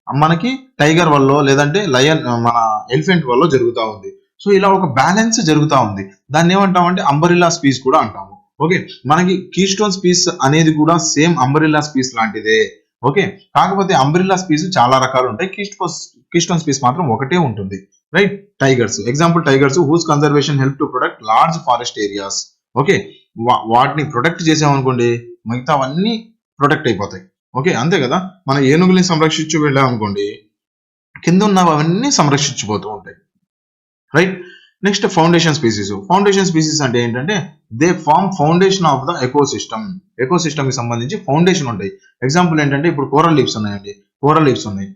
మనకి టైగర్ వల్ల లేదంటే లయన్ మన ఎలిఫెంట్ వల్ల జరుగుతూ ఉంది. సో ఇలా ఒక బ్యాలెన్స్ జరుగుతూ ఉంది. దాన్ని ఏమంటామంటే అంబరిల్లా స్పీస్ కూడా అంటాము. ఓకే, మనకి కీస్టోన్ స్పీస్ అనేది కూడా సేమ్ అంబరిల్లా స్పీస్ లాంటిదే. ఓకే, కాకపోతే అంబరిల్లా స్పీస్ చాలా రకాలు ఉంటాయి, కీస్టోన్ స్పీస్ మాత్రం ఒకటే ఉంటుంది. Right, tigers example, tigers whose conservation help to protect large forest areas. Okay, వాటిని ప్రొటెక్ట్ చేసామనుకోండి మిగతావన్నీ ప్రొటెక్ట్ అయిపోతాయి. ఓకే, అంతే కదా. మన ఏనుగుల్ని సంరక్షించి వెళ్ళామనుకోండి కింద ఉన్నవన్నీ సంరక్షించిపోతూ ఉంటాయి. రైట్, నెక్స్ట్ ఫౌండేషన్ స్పీసీస్ అంటే ఏంటంటే they form foundation of the ecosystem కి సంబంధించి ఫౌండేషన్ ఉంటాయి. ఎగ్జాంపుల్ ఏంటంటే ఇప్పుడు కోరల్ లీవ్స్ ఉన్నాయి.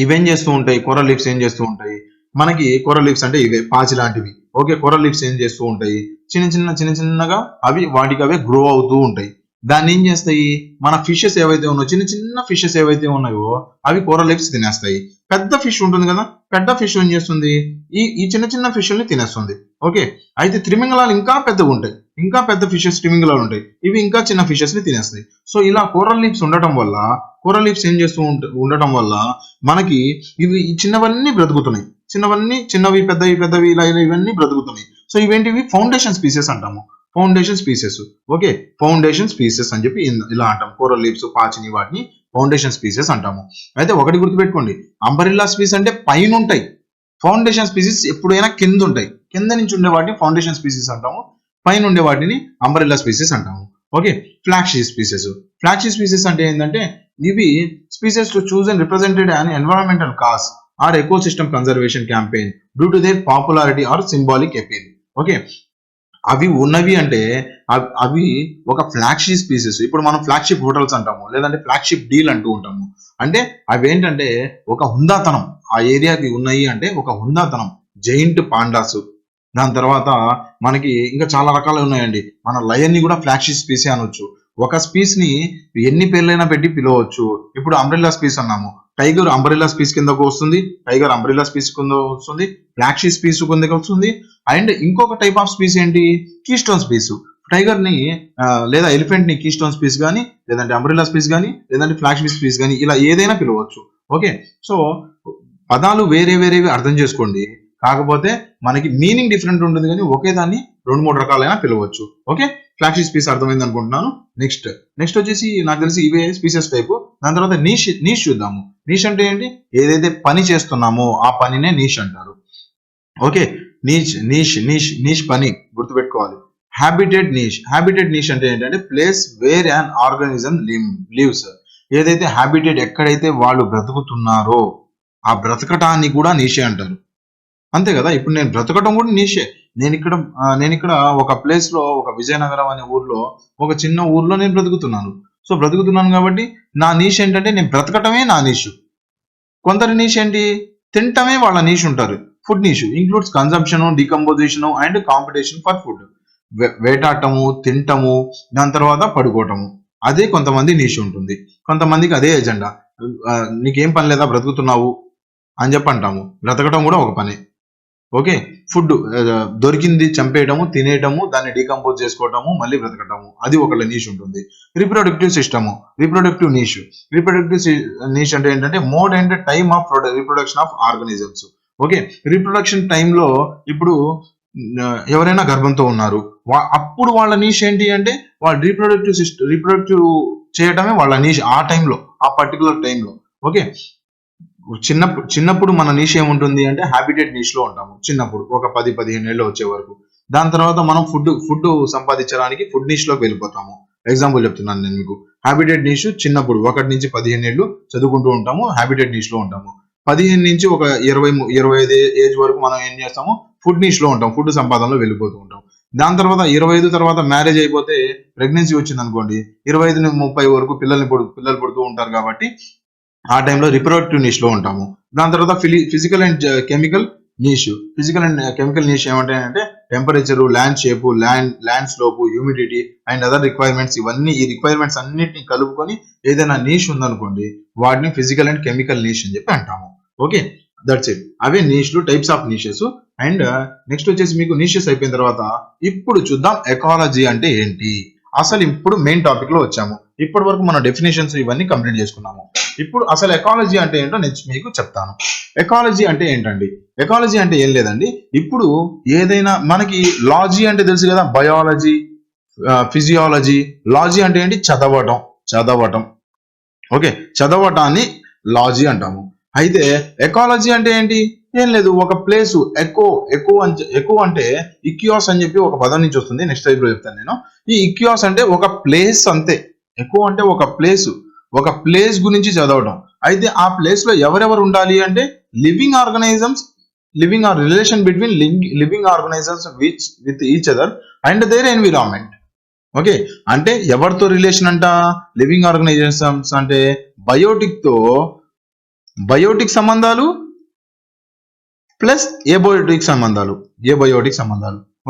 ఇవేం చేస్తూ ఉంటాయి, కోరల్ లీవ్స్ ఏం చేస్తూ ఉంటాయి, మనకి కోరల్ లీవ్స్ అంటే ఇవే పాచి లాంటివి. ఓకే, కోరల్ లీవ్స్ ఏం చేస్తూ ఉంటాయి, చిన్నగా అవి వాటికి అవే గ్రో అవుతూ ఉంటాయి. దాన్ని ఏం చేస్తాయి, మన ఫిషెస్ ఏవైతే ఉన్నాయో చిన్న చిన్న ఫిషెస్ ఏవైతే ఉన్నాయో అవి కోరల్ లీవ్స్ తినేస్తాయి. పెద్ద ఫిష్ ఉంటుంది కదా, పెద్ద ఫిష్ ఏం చేస్తుంది, ఈ చిన్న చిన్న ఫిష్ని తినేస్తుంది. ఓకే, అయితే త్రిమింగళాలు ఇంకా పెద్దగా ఉంటాయి, ఇంకా పెద్ద ఫిషెస్ త్రిమింగళాలు ఉంటాయి, ఇవి ఇంకా చిన్న ఫిషెస్ ని తినేస్తాయి. సో ఇలా కోరల్ లీవ్స్ ఉండటం వల్ల, కోరల్ లీవ్స్ ఏం చేస్తూ ఉండటం వల్ల మనకి ఇవి చిన్నవన్నీ బ్రతుకుతున్నాయి, చిన్నవి పెద్దవి ఇలా ఇవన్నీ బ్రతుకుతున్నాయి. సో ఇవేంటివి ఫౌండేషన్ స్పీసెస్ అంటాము. ఓకే, ఫౌండేషన్ స్పీసెస్ అని చెప్పి ఇలా అంటాం. కోరల్ లీవ్స్, పాచిని, వాటిని ఫౌండేషన్ స్పీసెస్ అంటాము. అయితే ఒకటి గుర్తుపెట్టుకోండి, అంబరిల్లా స్పీస్ అంటే పైన ఉంటాయి, ఫౌండేషన్ స్పీసీస్ ఎప్పుడైనా కింద ఉంటాయి. కింద నుంచి ఉండే వాటిని ఫౌండేషన్ స్పీసీస్ అంటాము, పైన ఉండే వాటిని అంబరిల్లా స్పీసీస్ అంటాము. ఓకే, ఫ్లాగ్షిప్ స్పీసెస్ అంటే ఏంటంటే ఇవి species to choose and represented an environmental cause or ecosystem conservation campaign due to their popularity or symbolic appeal. Okay, అవి ఉన్నవి అంటే అవి ఒక ఫ్లాగ్షిప్ స్పీసెస్. ఇప్పుడు మనం ఫ్లాగ్షిప్ హోటల్స్ అంటాము, లేదంటే ఫ్లాగ్షిప్ డీల్ అంటూ ఉంటాము. అంటే అవి ఏంటంటే ఒక హుందాతనం, ఆ ఏరియాకి ఉన్నాయి అంటే ఒక హుందాతనం. జైంట్ పాండాస్, దాని తర్వాత మనకి ఇంకా చాలా రకాలు ఉన్నాయండి. మన లయన్ ని కూడా ఫ్లాగ్షిప్ స్పీసీ అనొచ్చు. ఒక స్పీస్ ని ఎన్ని పేర్లైనా పెట్టి పిలవచ్చు. ఇప్పుడు అంబ్రెల్లా స్పీస్ అన్నాము, టైగర్ అంబ్రెల్లా స్పీస్ కిందకు వస్తుంది, ఫ్లాగ్షిప్ స్పీస్ కిందకు వస్తుంది. అండ్ ఇంకొక టైప్ ఆఫ్ స్పీస్ ఏంటి, కీస్టోన్ స్పీస్. టైగర్ ని లేదా ఎలిఫెంట్ ని కీ స్టోన్ స్పీస్ కానీ, లేదంటే అంబ్రెల్లా స్పీస్ కానీ, లేదంటే ఫ్లాగ్ స్పీస్ కానీ, ఇలా ఏదైనా పిలవచ్చు. ఓకే, సో పదాలు వేరే వేరేవి అర్థం చేసుకోండి, కాకపోతే మనకి మీనింగ్ డిఫరెంట్ ఉంటుంది, కానీ ఒకే దాన్ని 2-3 రకాలైనా పిలవచ్చు. ఓకే, ఫ్లాగ్ స్పీస్ అర్థమైంది అనుకుంటున్నాను. నెక్స్ట్ వచ్చేసి నాకు తెలిసి ఇవే స్పీసెస్ టైపు. దాని తర్వాత నీష్ చూద్దాము. నీష్ అంటే ఏంటి? ఏదైతే పని చేస్తున్నామో ఆ పనినే నీష్ అంటారు. ఓకే, నీష్ పని గుర్తుపెట్టుకోవాలి. హ్యాబిటెడ్ నీష్ అంటే ఏంటంటే place where an organism lives. ఏదైతే హ్యాబిటెడ్, ఎక్కడైతే వాళ్ళు బ్రతుకుతున్నారో ఆ బ్రతకటాన్ని కూడా నీషే అంటారు. అంతే కదా, ఇప్పుడు నేను బ్రతకటం కూడా నీషే. నేను ఇక్కడ ఒక ప్లేస్ లో, ఒక విజయనగరం అనే ఊర్లో, ఒక చిన్న ఊర్లో నేను బ్రతుకుతున్నాను కాబట్టి నా నీష్ ఏంటంటే నేను బ్రతకటమే నా నీషు. కొందరి నీష్ ఏంటి? తింటమే వాళ్ళ నీష్ ఉంటారు. Food niche includes consumption, decomposition and competition for food. వేటాడటము, తింటము, దాని తర్వాత పడుకోవటము, అదే కొంతమంది నీష్ ఉంటుంది. కొంతమందికి అదే ఎజెండా. నీకేం పని లేదా, బ్రతుకుతున్నావు అని చెప్పి అంటాము. బ్రతకటం కూడా ఒక పనే. ఓకే, ఫుడ్ దొరికింది చంపేయటము, తినేయటము, దాన్ని డీకంపోజ్ చేసుకోవటము, మళ్ళీ బ్రతకటము, అది ఒకళ్ళ నీష్ ఉంటుంది. రిప్రొడక్టివ్ సిస్టమ్, రిప్రొడక్టివ్ నీష్ అంటే ఏంటంటే mode and time of reproduction of organisms. Okay, reproduction టైంలో ఇప్పుడు ఎవరైనా గర్భంతో ఉన్నారు, అప్పుడు వాళ్ళ నీష్ ఏంటి అంటే వాళ్ళ రిప్రొడక్టివ్ చేయటమే వాళ్ళ నీష్ ఆ టైంలో, ఆ పర్టికులర్ టైంలో. ఓకే, చిన్నప్పుడు మన నీష్ ఏముంటుంది అంటే హ్యాబిటెడ్ నీష్ లో ఉంటాము చిన్నప్పుడు, ఒక 10-15 ఏళ్ళు వచ్చే వరకు. దాని తర్వాత మనం ఫుడ్ సంపాదించడానికి ఫుడ్ నీష్ లోకి వెళ్ళిపోతాము. ఎగ్జాంపుల్ చెప్తున్నాను నేను మీకు. హ్యాబిటెడ్ నీష్ చిన్నప్పుడు 1 నుంచి 15 ఏళ్ళు చదువుకుంటూ ఉంటాము, హ్యాబిటెడ్ నీష్ లో ఉంటాము. 15 నుంచి ఒక 20-25 ఏజ్ వరకు మనం ఏం చేస్తాము? ఫుడ్ నీష్ లో ఉంటాం, ఫుడ్ సంపాదనలో వెళ్ళిపోతూ ఉంటాం. దాని తర్వాత 25 తర్వాత మ్యారేజ్ అయిపోతే, ప్రెగ్నెన్సీ వచ్చింది అనుకోండి, 25-30 వరకు పిల్లలు పుడుతూ ఉంటారు కాబట్టి ఆ టైంలో రిప్రొడక్టివ్ నీష్ లో ఉంటాము. దాని తర్వాత ఫిజికల్ అండ్ కెమికల్ నీష్ ఏమంటాయంటే temperature, land shape, land slope, humidity and other requirements. ఈ రిక్వైర్మెంట్స్ అన్నిటిని కలుపుకొని ఏదైనా నీష్ ఉందనుకోండి, వాటిని ఫిజికల్ అండ్ కెమికల్ నీష్ అని చెప్పి అంటాము. Okay, that's it. అవే నీష్లు, types of niches. And next వచ్చేసి మీకు నీషెస్ అయిపోయిన తర్వాత ఇప్పుడు చూద్దాం ఎకాలజీ అంటే ఏంటి. అసలు ఇప్పుడు మెయిన్ టాపిక్ లో వచ్చాము. ఇప్పటి వరకు మన డెఫినేషన్స్ ఇవన్నీ కంప్లీట్ చేసుకున్నాము. ఇప్పుడు అసలు ఎకాలజీ అంటే ఏంటో నేను మీకు చెప్తాను. ఎకాలజీ అంటే ఏంటండి? ఎకాలజీ అంటే ఏం లేదండి, ఇప్పుడు ఏదైనా మనకి లాజీ అంటే తెలుసు కదా, బయాలజీ, ఫిజియాలజీ. లాజీ అంటే ఏంటి? చదవటం. ఓకే, చదవటాన్ని లాజీ అంటాము. అయితే ఎకాలజీ అంటే ఏంటి? ఏం లేదు, ఒక ప్లేస్. ఎకో అంటే ఇక్యాస్ అని చెప్పి ఒక పదం నుంచి వస్తుంది. నెక్స్ట్ టైప్ లో చెప్తాను నేను. ఈ ఇక్యాస్ అంటే ఒక ప్లేస్, అంతే. ఎకో అంటే ఒక ప్లేస్ గురించి చదవడం. అయితే ఆ ప్లేస్ లో ఎవరెవరు ఉండాలి అంటే living or relation between living organisms with each other and their environment. Okay, అంటే ఎవరితో రిలేషన్ అంట? లివింగ్ ఆర్గనైజేషన్స్ అంటే బయోటిక్ సంబంధాలు ప్లస్ ఏబయోటిక్ సంబంధాలు.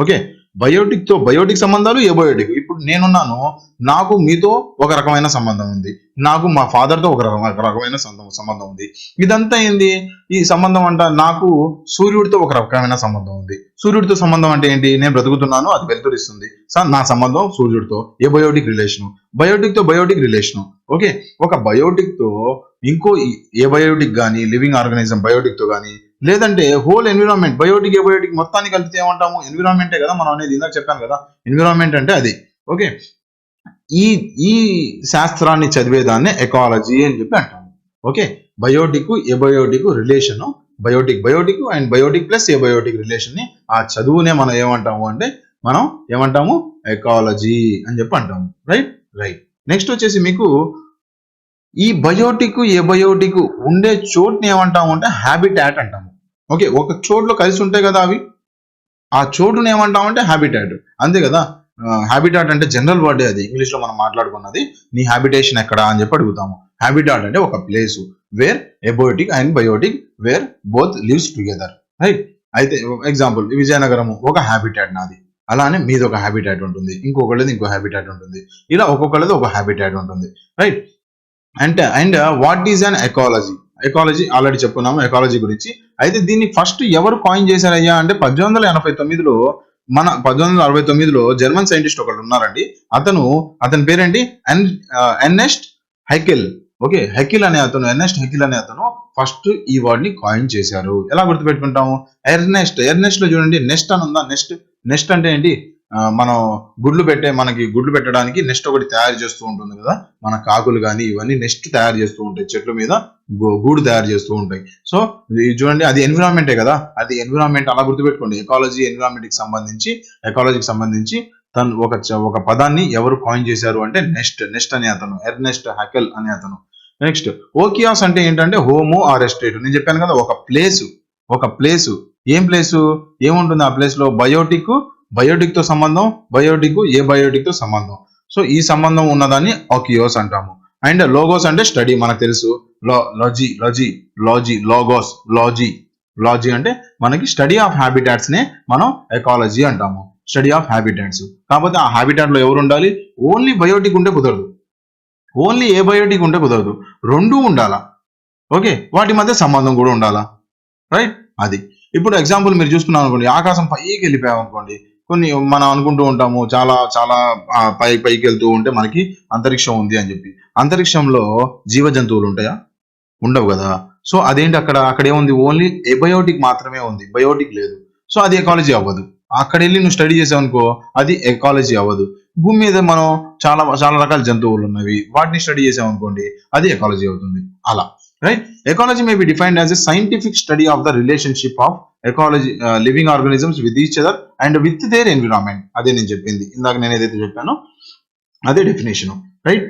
ఓకే, బయోటిక్ సంబంధాలు, ఏబయోటిక్. ఇప్పుడు నేనున్నాను, నాకు మీతో ఒక రకమైన సంబంధం ఉంది, నాకు మా ఫాదర్ తో ఒక రకమైన సంబంధం ఉంది. ఇదంతా ఏంది? ఈ సంబంధం అంట. నాకు సూర్యుడితో ఒక రకమైన సంబంధం ఉంది. సూర్యుడితో సంబంధం అంటే ఏంటి? నేను బ్రతుకుతున్నాను, అది వెలుతురిస్తుంది. నా సంబంధం సూర్యుడితో. Abiotic relation. Biotic relation. Okay, ఒక బయోటిక్ తో ఇంకో ఏబయోటిక్ కానీ, లివింగ్ ఆర్గనిజం బయోటిక్ తో కానీ, లేదంటే హోల్ ఎన్విరాన్మెంట్, బయోటిక్ ఏబయోటిక్ మొత్తాన్ని కలిపితే ఏమంటాము? ఎన్విరాన్మెంటే కదా మనం అనేది. ఇందాక చెప్పాను కదా, ఎన్విరాన్మెంట్ అంటే అది. ఓకే, ఈ శాస్త్రాన్ని చదివేదాన్ని ఎకాలజీ అని చెప్పి అంటాము. Okay, biotic abiotic relation, biotic and biotic plus abiotic relation ని, ఆ చదువునే మనం ఏమంటాము అంటే ఎకాలజీ అని చెప్పి అంటాము. రైట్. నెక్స్ట్ వచ్చేసి మీకు ఈ బయోటిక్ ఏబయోటిక్ ఉండే చోటుని ఏమంటాము అంటే హ్యాబిటాట్ అంటాము. ఓకే, ఒక చోట్లో కలిసి ఉంటాయి కదా అవి, ఆ చోటుని ఏమంటాము అంటే హ్యాబిటాట్. అంతే కదా. హ్యాబిటాట్ అంటే జనరల్ వర్డే, అది ఇంగ్లీష్ లో మనం మాట్లాడుకున్నది. నీ హ్యాబిటేషన్ ఎక్కడ అని చెప్పి అడుగుతాము. హ్యాబిటాట్ అంటే ఒక place where abiotic and biotic where both lives together. Right. అయితే ఎగ్జాంపుల్, విజయనగరము ఒక హ్యాబిటాట్ నాది, అలానే మీది ఒక హ్యాబిటాట్ ఉంటుంది, ఇంకొకళ్ళది ఇంకో హ్యాబిటాట్ ఉంటుంది, ఇలా ఒక్కొక్కళ్ళది ఒక హ్యాబిటాట్ ఉంటుంది. Right. And what is an ecology already చెప్పుకున్నాము ఎకాలజీ గురించి. అయితే దీన్ని ఫస్ట్ ఎవరు కాయిన్ చేశారయ్యా అంటే 1889లో మన 1869లో జర్మన్ సైంటిస్ట్ ఒకడు ఉన్నారండి. అతని పేరేంటి ఎర్నెస్ట్ హైకెల్. ఓకే, ఎర్నెస్ట్ హెకిల్ అనే అతను ఫస్ట్ ఈ వర్డ్ ని కాయిన్ చేశారు. ఎలా గుర్తుపెట్టుకుంటాము? ఎర్నెస్ట్ లో చూడండి నెస్ట్ అని ఉందా? నెస్ట్ అంటే ఏంటి? మనం మనకి గుడ్లు పెట్టడానికి నెస్ట్ ఒకటి తయారు చేస్తూ ఉంటుంది కదా, మన కాకులు కానీ ఇవన్నీ నెస్ట్ తయారు చేస్తూ ఉంటాయి, చెట్ల మీద గూడు తయారు చేస్తూ ఉంటాయి. సో ఇది చూడండి, అది ఎన్విరాన్మెంటే కదా, అది ఎన్విరాన్మెంట్ అలా గుర్తుపెట్టుకోండి. ఎకాలజీకి సంబంధించి తను ఒక పదాన్ని ఎవరు కాయిన్ చేశారు అంటే నెస్ట్ అనే అతను, ఎర్నెస్ట్ హెకెల్ అనే అతను. నెక్స్ట్ ఓకియాస్ అంటే ఏంటంటే హోము ఆర్ ఎస్టేట్. నేను చెప్పాను కదా, ఒక ప్లేస్ ఏం ప్లేసు ఏముంటుంది ఆ ప్లేస్ లో? బయోటిక్ తో సంబంధం, బయోటిక్ తో సంబంధం. సో ఈ సంబంధం ఉన్నదాన్ని ఓకియోస్ అంటాము. అండ్ లోగోస్ అంటే స్టడీ, మనకు తెలుసు. లాజీ అంటే మనకి స్టడీ ఆఫ్ హ్యాబిటాట్స్ నే మనం ఎకాలజీ అంటాము, స్టడీ ఆఫ్ హ్యాబిటాట్స్. కాకపోతే ఆ హ్యాబిటాట్ లో ఎవరు ఉండాలి? ఓన్లీ బయోటిక్ ఉంటే కుదరదు, ఓన్లీ ఏ బయోటిక్ ఉంటే కుదరదు, రెండు ఉండాలా. ఓకే, వాటి మధ్య సంబంధం కూడా ఉండాలా, రైట్? అది ఇప్పుడు ఎగ్జాంపుల్ మీరు చూసుకున్నాం అనుకోండి, ఆకాశం పైకి వెళ్ళిపోయాం అనుకోండి, కొన్ని మనం అనుకుంటూ ఉంటాము చాలా చాలా పైకి వెళ్తూ ఉంటే మనకి అంతరిక్షం ఉంది అని చెప్పి. అంతరిక్షంలో జీవ జంతువులు ఉంటాయా? ఉండవు కదా. సో అదేంటి, అక్కడ ఏముంది? ఓన్లీ ఎబయోటిక్ మాత్రమే ఉంది, బయోటిక్ లేదు. సో అది ఎకాలజీ అవ్వదు. అక్కడ వెళ్ళి నువ్వు స్టడీ చేసావు అనుకో, అది ఎకాలజీ అవ్వదు. భూమి మీద మనం చాలా చాలా రకాల జంతువులు ఉన్నవి, వాటిని స్టడీ చేసాం అనుకోండి, అది ఎకాలజీ అవుతుంది. అలా, right? Ecology may be defined as a scientific study of the relationship of living organisms with each other and with their environment. అదే నేను చెప్పింది ఇందాక, నేను ఏదైతే చెప్పానో అదే డెఫినేషన్, రైట్?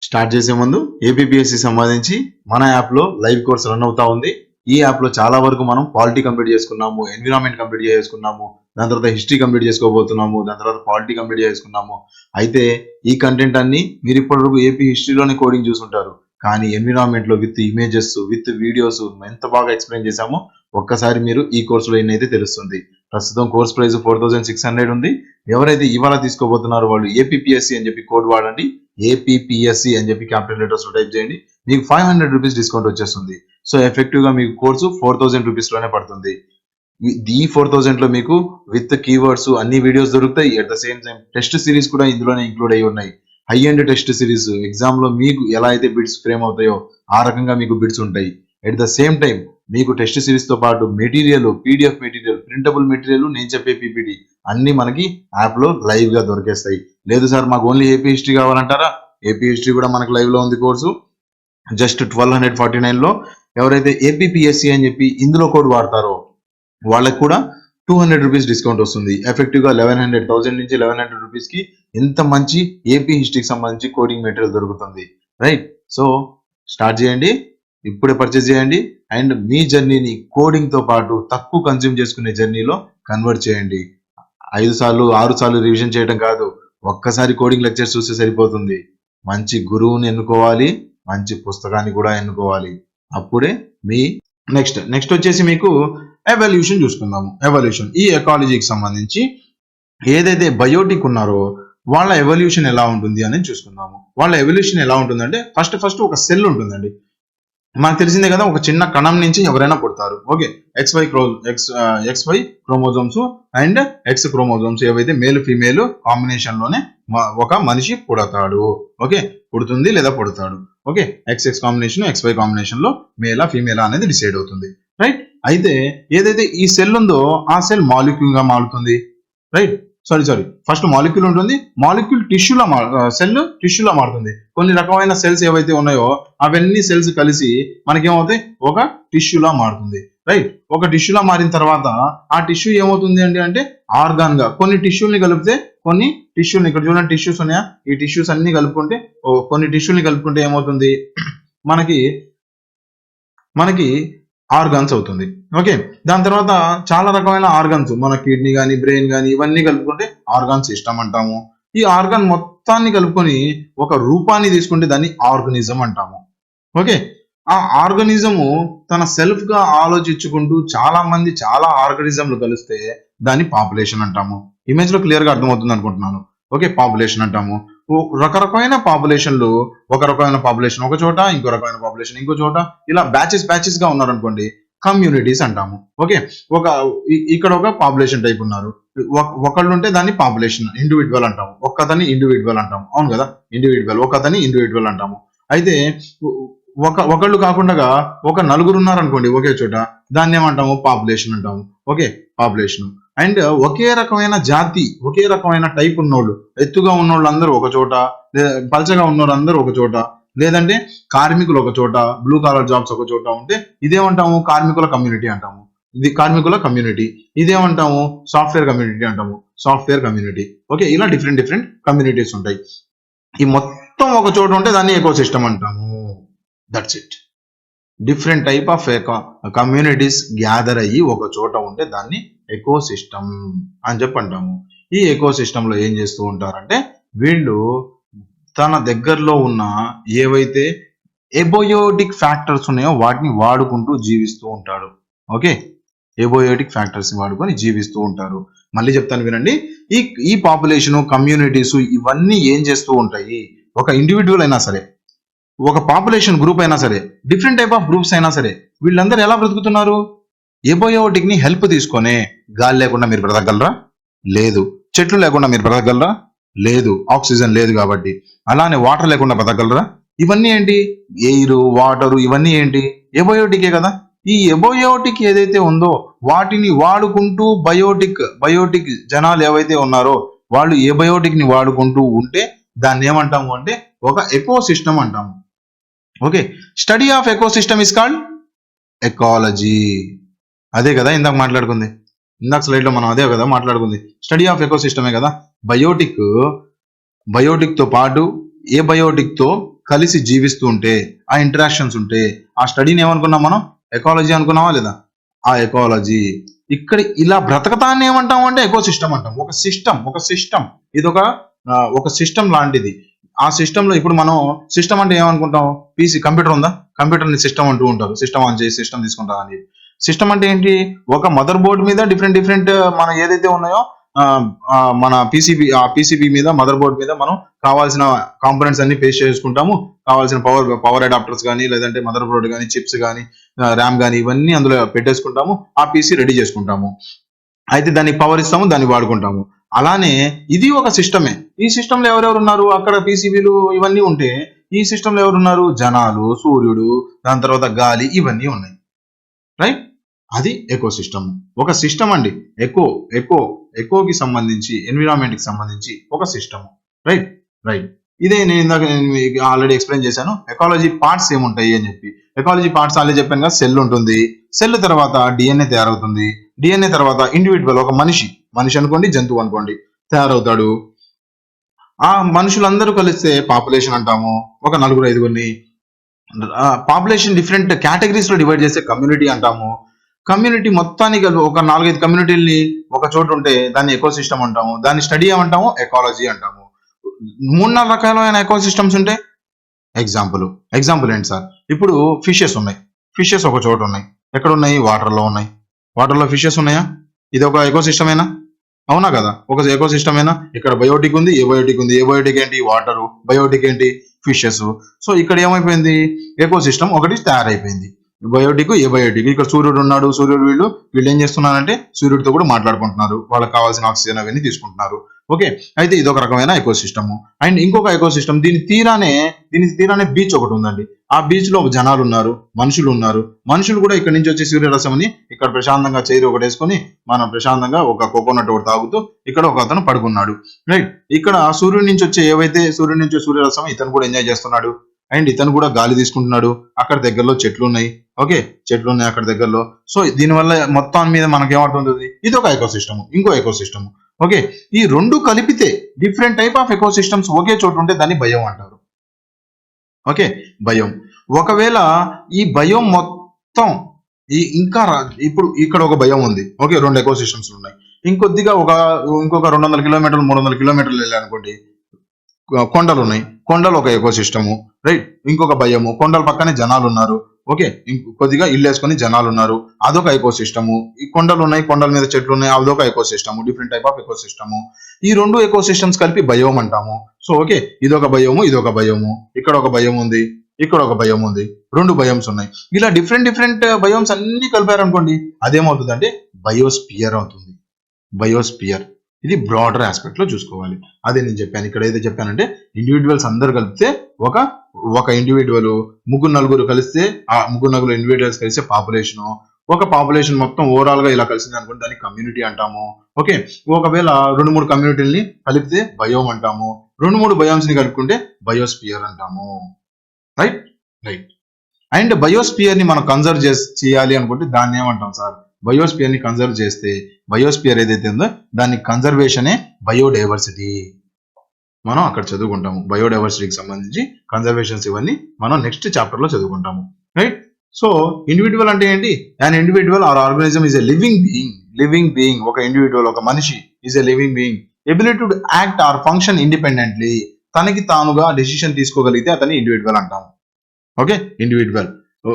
స్టార్ట్ చేసే ముందు ఏపీపీఎస్సి సంబంధించి మన యాప్ లో లైవ్ కోర్స్ రన్ అవుతా ఉంది. ఈ యాప్ లో చాలా వరకు మనం పాలిటీ కంప్లీట్ చేసుకున్నాము, ఎన్విరాన్మెంట్ కంప్లీట్ చేసుకున్నాము, దాని తర్వాత హిస్టరీ కంప్లీట్ చేసుకోబోతున్నాము, దాని తర్వాత పాలిటీ కంప్లీట్ చేసుకున్నాము. అయితే ఈ కంటెంట్ అన్ని మీరు ఇప్పటివరకు ఏపీ హిస్టరీలోనే కోడింగ్ చూసుంటారు, కానీ ఎన్విరాన్మెంట్ లో విత్ ఇమేజెస్ విత్ వీడియోస్ ఎంత బాగా ఎక్స్ప్లెయిన్ చేశామో ఒక్కసారి మీరు ఈ కోర్సులో ఎన్నైతే తెలుస్తుంది. ప్రస్తుతం కోర్స్ ప్రైస్ 4600 ఉంది. ఎవరైతే ఇవాళ తీసుకోబోతున్నారో వాళ్ళు ఏపీపీఎస్సి అని చెప్పి కోడ్ వాడండి, ఏపీపీఎస్సి అని చెప్పి క్యాపిటల్ లెటర్స్ లో టైప్ చేయండి, మీకు 500 రూపీస్ డిస్కౌంట్ వచ్చేస్తుంది. సో ఎఫెక్టివ్ గా మీకు కోర్సు 4000 రూపీస్ లోనే పడుతుంది. ఈ 4000 లో మీకు విత్ కీవర్డ్స్ అన్ని వీడియోస్ దొరుకుతాయి. At the same time test series కూడా ఇందులోనే ఇంక్లూడ్ అయి ఉన్నాయి. High end test series, exam లో మీకు ఎలా అయితే బిట్స్ ఫ్రేమ్ అవుతాయో ఆ రకంగా మీకు బిట్స్ ఉంటాయి. ఎట్ ద సేమ్ టైం మీకు టెస్ట్ సిరీస్ తో పాటు material, PDF material, printable material, నేను చెప్పే పీపీటీ అన్ని మనకి యాప్ లో లైవ్ గా దొరికేస్తాయి. లేదు సార్ మాకు ఓన్లీ ఏపీ హిస్టరీ కావాలంటారా? ఏపీ హిస్టరీ కూడా మనకు లైవ్ లో ఉంది కోర్సు, జస్ట్ 1249 లో. ఎవరైతే ఏపీపీఎస్సి అని చెప్పి ఇందులో కోడ్ వాడతారో వాళ్ళకి కూడా 200 రూపీస్ డిస్కౌంట్ వస్తుంది. ఎఫెక్టివ్ గా 1000 నుంచి 1100 రూపీస్ కి ఇంత మంచి ఏపీ హిస్టరీకి సంబంధించి కోడింగ్ మెటీరియల్ దొరుకుతుంది, రైట్? సో స్టార్ట్ చేయండి, ఇప్పుడే పర్చేస్ చేయండి అండ్ మీ జర్నీని కోడింగ్ తో పాటు తక్కువ కన్స్యూమ్ చేసుకునే జర్నీలో కన్వర్ట్ చేయండి. 5 సార్లు 6 సార్లు రివిజన్ చేయడం కాదు, ఒక్కసారి కోడింగ్ లెక్చర్స్ చూస్తే సరిపోతుంది. మంచి గురువుని ఎన్నుకోవాలి, మంచి పుస్తకాన్ని కూడా ఎన్నుకోవాలి. అప్పుడే మీ నెక్స్ట్ వచ్చేసి మీకు ఎవల్యూషన్ చూసుకుందాము. ఎవల్యూషన్ ఈ ఎకాలజీకి సంబంధించి ఏదైతే బయోటిక్ ఉన్నారో వాళ్ళ ఎవల్యూషన్ ఎలా ఉంటుంది అనేది చూసుకుందాము. వాళ్ళ ఎవల్యూషన్ ఎలా ఉంటుందంటే ఫస్ట్ ఒక సెల్ ఉంటుందండి. మనకు తెలిసిందే కదా, ఒక చిన్న కణం నుంచి ఎవరైనా పుడతారు. Okay, XY chromosomes and X chromosomes ఏవైతే మేల్ ఫీమేల్ కాంబినేషన్ లోనే ఒక మనిషి పుడతాడు. ఓకే, పుడుతుంది లేదా పుడతాడు. Okay, XX combination XY combination లో మేలా ఫీమేలా అనేది డిసైడ్ అవుతుంది, రైట్? అయితే ఏదైతే ఈ సెల్ ఉందో ఆ సెల్ మాలిక్యూల్ గా మారుతుంది, రైట్? సారీ ఫస్ట్ మాలిక్యూల్ ఉంటుంది, మాలిక్యూల్ సెల్ టిష్యూలా మారుతుంది. కొన్ని రకమైన సెల్స్ ఏవైతే ఉన్నాయో అవన్నీ సెల్స్ కలిసి మనకేమవుతాయి, ఒక టిష్యూలా మారుతుంది, రైట్? ఒక టిష్యూలా మారిన తర్వాత ఆ టిష్యూ ఏమవుతుంది అంటే ఆర్గాన్ గా కొన్ని టిష్యూల్ని కలిపితే కొన్ని టిష్యూల్ని, ఇక్కడ చూడండి టిష్యూస్ ఉన్నాయా, ఈ టిష్యూస్ అన్ని కలుపుకుంటే కొన్ని టిష్యూల్ని కలుపుకుంటే ఏమవుతుంది, మనకి ఆర్గాన్స్ అవుతుంది. ఓకే, దాని తర్వాత చాలా రకమైన ఆర్గాన్స్, మన కిడ్నీ కానీ బ్రెయిన్ కానీ ఇవన్నీ కలుపుకుంటే ఆర్గాన్ సిస్టమ్ అంటాము. ఈ ఆర్గాన్ మొత్తాన్ని కలుపుకొని ఒక రూపాన్ని తీసుకుంటే దాన్ని ఆర్గనిజం అంటాము. ఓకే, ఆ ఆర్గనిజము తన సెల్ఫ్ గా ఆలోచించుకుంటూ చాలా ఆర్గనిజంలు కలిస్తే దాన్ని పాపులేషన్ అంటాము. ఇమేజ్ లో క్లియర్ గా అర్థమవుతుంది అనుకుంటున్నాను. ఓకే, పాపులేషన్ అంటాము. రకరకమైన పాపులేషన్లు, ఒక రకమైన పాపులేషన్ ఒక చోట, ఇంకో రకమైన పాపులేషన్ ఇంకో చోట, ఇలా బ్యాచెస్ గా ఉన్నారనుకోండి, కమ్యూనిటీస్ అంటాము. ఓకే, ఒక ఇక్కడ ఒక పాపులేషన్ టైప్ ఉన్నారు, ఒకళ్ళు ఉంటే దాన్ని పాపులేషన్ ఇండివిజువల్ అంటాము, ఒక్కతని ఇండివిజువల్ అంటాము. అవును కదా, ఇండివిజువల్ ఒకతని ఇండివిజువల్ అంటాము. అయితే ఒకళ్ళు కాకుండా ఒక నలుగురు ఉన్నారు అనుకోండి ఒకే చోట, దాన్ని ఏమంటాము? పాపులేషన్ అంటాము. Okay, population. అండ్ ఒకే రకమైన జాతి, ఒకే రకమైన టైప్ ఉన్నోళ్ళు, ఎత్తుగా ఉన్నోళ్ళు అందరూ ఒక చోట, పలచగా ఉన్నోళ్ళు అందరూ ఒక చోట, లేదంటే కార్మికులు ఒక చోట, బ్లూ కాలర్ జాబ్స్ ఒక చోట ఉంటే ఇదేమంటాము? కార్మికుల కమ్యూనిటీ అంటాము. ఇది కార్మికుల కమ్యూనిటీ. ఇదేమంటాము? సాఫ్ట్వేర్ కమ్యూనిటీ అంటాము, సాఫ్ట్వేర్ కమ్యూనిటీ. ఓకే, ఇలా డిఫరెంట్ డిఫరెంట్ కమ్యూనిటీస్ ఉంటాయి. ఈ మొత్తం ఒక చోట ఉంటే దాన్ని ఎకో సిస్టమ్ అంటాము. That's it. Different type of communities gather అయ్యి ఒక చోట ఉంటే దాన్ని ఎకో సిస్టమ్ అని చెప్పి అంటాము. ఈ ఎకో సిస్టమ్ లో ఏం చేస్తూ ఉంటారంటే, వీళ్ళు తన దగ్గరలో ఉన్న ఏవైతే ఎబోయోటిక్ ఫ్యాక్టర్స్ ఉన్నాయో వాటిని వాడుకుంటూ జీవిస్తూ ఉంటాడు. ఓకే, ఎబోయోటిక్ ఫ్యాక్టర్స్ వాడుకొని జీవిస్తూ ఉంటారు. మళ్ళీ చెప్తాను వినండి. ఈ పాపులేషన్, కమ్యూనిటీస్ ఇవన్నీ ఏం చేస్తూ ఉంటాయి? ఒక ఇండివిజువల్ అయినా సరే, ఒక పాపులేషన్ గ్రూప్ అయినా సరే, డిఫరెంట్ టైప్ ఆఫ్ గ్రూప్స్ అయినా సరే, వీళ్ళందరూ ఎలా బ్రతుకుతున్నారు? ఎబోయోటిక్ ని హెల్ప్ తీసుకొనే. గాలి లేకుండా మీరు బ్రతకగలరా? లేదు. చెట్లు లేకుండా మీరు బ్రతకగలరా? లేదు, ఆక్సిజన్ లేదు కాబట్టి. అలానే వాటర్ లేకుండా బ్రతకగలరా? ఇవన్నీ ఏంటి? ఎయిర్, వాటర్, ఇవన్నీ ఏంటి? ఎబోయోటికే కదా. ఈ ఎబోయోటిక్ ఏదైతే ఉందో వాటిని వాడుకుంటూ బయోటిక్ జనాలు ఏవైతే ఉన్నారో వాళ్ళు ఎబయోటిక్ ని వాడుకుంటూ ఉంటే దాన్ని ఏమంటాము అంటే ఒక ఎకో సిస్టమ్ అంటాము. Okay, study of eco system is called ecology. అదే కదా ఇందాక మాట్లాడుకుంది, ఇందాక స్లైడ్ లో మనం అదే కదా మాట్లాడుకుంది, స్టడీ ఆఫ్ ఎకో సిస్టమే కదా. బయోటిక్ తో పాటు ఏ బయోటిక్ తో కలిసి జీవిస్తూ ఉంటే, ఆ ఇంటరాక్షన్స్ ఉంటే, ఆ స్టడీని ఏమనుకున్నాం మనం? ఎకాలజీ అనుకున్నావా లేదా? ఆ ఎకాలజీ. ఇక్కడ ఇలా బ్రతకతాన్ని ఏమంటాము అంటే ఎకో సిస్టమ్ అంటాం. ఒక సిస్టమ్ ఇది ఒక సిస్టమ్ లాంటిది. ఆ సిస్టమ్ లో ఇప్పుడు మనం సిస్టమ్ అంటే ఏమనుకుంటాం? పీసీ, కంప్యూటర్ ఉందా? కంప్యూటర్ ని సిస్టమ్ అంటూ ఉంటారు. సిస్టమ్ ఆన్ చేసి సిస్టమ్ తీసుకుంటాం అని. సిస్టమ్ అంటే ఏంటి? ఒక మదర్ బోర్డ్ మీద డిఫరెంట్ మన ఏదైతే ఉన్నాయో మన పీసీబీ మీద, మదర్ బోర్డ్ మీద మనం కావాల్సిన కాంపోనెంట్స్ అన్ని పేస్ట్ చేసుకుంటాము. కావాల్సిన పవర్ అడాప్టర్స్ కానీ, లేదంటే మదర్ బోర్డ్ కానీ, చిప్స్ కానీ, ర్యామ్ కానీ, ఇవన్నీ అందులో పెట్టేసుకుంటాము. ఆ పీసీ రెడీ చేసుకుంటాము. అయితే దానికి పవర్ ఇస్తాము, దాన్ని వాడుకుంటాము. అలానే ఇది ఒక సిస్టమే. ఈ సిస్టమ్ లో ఎవరెవరు ఉన్నారు? అక్కడ పీసీబీలు ఇవన్నీ ఉంటే ఈ సిస్టమ్ లో ఎవరున్నారు? జనాలు, సూర్యుడు, దాని తర్వాత గాలి, ఇవన్నీ ఉన్నాయి. రైట్, అది ఎకో సిస్టమ్. ఒక సిస్టమ్ అండి. ఎకోకి సంబంధించి, ఎన్విరాన్మెంట్ కి సంబంధించి ఒక సిస్టమ్. రైట్. ఇదే నేను ఇందాక ఆల్రెడీ ఎక్స్ప్లెయిన్ చేశాను. ఎకాలజీ పార్ట్స్ ఏముంటాయి అని చెప్పి. ఎకాలజీ పార్ట్స్ ఆల్రెడీ చెప్పాను కదా. సెల్ ఉంటుంది, సెల్ తర్వాత డిఎన్ఏ తయారవుతుంది, డిఎన్ఏ తర్వాత ఇండివిజువల్, ఒక మనిషి అనుకోండి, జంతువు అనుకోండి, తయారవుతాడు. ఆ మనుషులందరూ కలిస్తే పాపులేషన్ అంటాము. ఒక 4-5 పాపులేషన్ డిఫరెంట్ కేటగిరీస్ లో డివైడ్ చేస్తే కమ్యూనిటీ అంటాము. కమ్యూనిటీ మొత్తానికి ఒక 4-5 కమ్యూనిటీని ఒక చోటు ఉంటే దాన్ని ఎకో సిస్టమ్ అంటాము. దాన్ని స్టడీ ఏమంటాము? ఎకాలజీ అంటాము. 3-4 రకాలైన ఎకో సిస్టమ్స్ ఉంటాయి. ఎగ్జాంపుల్ ఏంటి సార్? ఇప్పుడు ఫిషెస్ ఉన్నాయి. ఫిషెస్ ఒక చోట ఉన్నాయి. ఎక్కడ ఉన్నాయి? వాటర్ లో ఉన్నాయి. వాటర్ లో ఫిషెస్ ఉన్నాయా? ఇది ఒక ఎకో సిస్టమేనా? అవునా కదా, ఒక ఎకో సిస్టమేనా? ఇక్కడ బయోటిక్ ఉంది, ఏబయోటిక్ ఉంది. ఏబయోటిక్ ఏంటి? వాటర్. బయోటిక్ ఏంటి? ఫిషెస్. సో ఇక్కడ ఏమైపోయింది? ఎకో సిస్టమ్ ఒకటి తయారైపోయింది. Biotic, abiotic. ఇక్కడ సూర్యుడు ఉన్నాడు, వీళ్ళు ఏం చేస్తున్నారంటే సూర్యుడితో కూడా మాట్లాడుకుంటున్నారు, వాళ్ళకి కావాల్సిన ఆక్సిజన్ అవన్నీ తీసుకుంటున్నారు. ఓకే, అయితే ఇది ఒక రకమైన ఎకో సిస్టమ్. అండ్ ఇంకొక ఎకో సిస్టమ్, దీనికి తీరానే బీచ్ ఒకటి ఉందండి. ఆ బీచ్ లో జనాలు ఉన్నారు, మనుషులు ఉన్నారు. మనుషులు కూడా ఇక్కడ నుంచి వచ్చే సూర్యరశ్మిని ఇక్కడ ప్రశాంతంగా చైర్ ఒకటి వేసుకొని మనం ప్రశాంతంగా ఒక కోకోనట్ ఒకటి తాగుతూ ఇక్కడ ఒక అతను పడుకున్నాడు. రైట్, ఇక్కడ సూర్యుడి నుంచి వచ్చే సూర్యరశ్మి ఇతను కూడా ఎంజాయ్ చేస్తున్నాడు. అండ్ ఇతను కూడా గాలి తీసుకుంటున్నాడు. అక్కడ దగ్గరలో చెట్లు ఉన్నాయి. ఓకే, చెట్లు ఉన్నాయి అక్కడ దగ్గరలో. సో దీనివల్ల మొత్తం మీద మనకి ఏమవుతుంది? ఇది ఒక ఎకో సిస్టమ్, ఇంకో ఎకో సిస్టమ్. ఓకే, ఈ రెండు కలిపితే different type of ecosystems ఒకే చోటు ఉంటే దాన్ని బయం అంటారు. Okay, biome. ఒకవేళ ఈ బయం మొత్తం ఇప్పుడు ఇక్కడ ఒక బయం ఉంది. ఓకే, 2 ఎకో సిస్టమ్స్ ఉన్నాయి. ఇంకొద్దిగా ఇంకొక 200 కిలోమీటర్లు 300 కిలోమీటర్లు వెళ్ళాలనుకోండి, కొండలు ఉన్నాయి. కొండలు ఒక ఎకో సిస్టము. రైట్, ఇంకొక భయము, కొండల పక్కనే జనాలు ఉన్నారు. ఓకే, కొద్దిగా ఇల్లు వేసుకొని జనాలు ఉన్నారు, అదొక ఎకో సిస్టము. ఈ కొండలు ఉన్నాయి, కొండల మీద చెట్లు ఉన్నాయి, అదొక ecosystem. Different type of ecosystem. ఈ 2 ఎకో సిస్టమ్స్ కలిపి బయోమ్ అంటాము. సో ఓకే, ఇదొక భయము, ఇదొక భయము. ఇక్కడ ఒక భయం ఉంది, ఇక్కడ ఒక బయోమ్ ఉంది, 2 బయోమ్స్ ఉన్నాయి. ఇలా డిఫరెంట్ బయోమ్స్ అన్ని కలిపారనుకోండి, అదేమవుతుందంటే బయోస్పియర్ అవుతుంది. బయోస్పియర్ ఇది బ్రాడర్ ఆస్పెక్ట్ లో చూసుకోవాలి. అదే నేను చెప్పాను, ఇక్కడ ఏదో చెప్పానంటే ఇండివిజువల్స్ అందరు కలిపితే ఒక ఇండివిజువల్, 3-4 కలిస్తే ఆ 3-4 ఇండివిజువల్స్ కలిస్తే పాపులేషన్, ఒక పాపులేషన్ మొత్తం ఓవరాల్ గా ఇలా కలిసింది అనుకుంటే దాన్ని కమ్యూనిటీ అంటాము. ఓకే, ఒకవేళ 2-3 కమ్యూనిటీని కలిపితే బయోమ్ అంటాము, 2-3 బయోమ్స్ ని కలుపుకుంటే బయోస్పియర్ అంటాము. రైట్ రైట్ అండ్ బయోస్పియర్ ని మనం కన్జర్వ్ చేయాలి అనుకుంటే దాన్ని ఏమంటాం సార్? బయోస్పియర్ ని కన్జర్వ్ చేస్తే బయోస్పియర్ ఏదైతే ఉందో దాని కన్జర్వేషనే బయోడైవర్సిటీ. మనం అక్కడ చదువుకుంటాము బయోడైవర్సిటీకి సంబంధించి కన్జర్వేషన్స్ ఇవన్నీ మనం నెక్స్ట్ చాప్టర్ లో చదువుకుంటాము. రైట్. సో ఇండివిజువల్ అంటే ఏంటి? An individual or organism is a living being. ఒక ఇండివిజువల్, ఒక మనిషి is a living being ability to act or function independently. తనకి తానుగా డెసిషన్ తీసుకోగలిగితే అతన్ని ఇండివిజువల్ అంటాము. Okay, individual.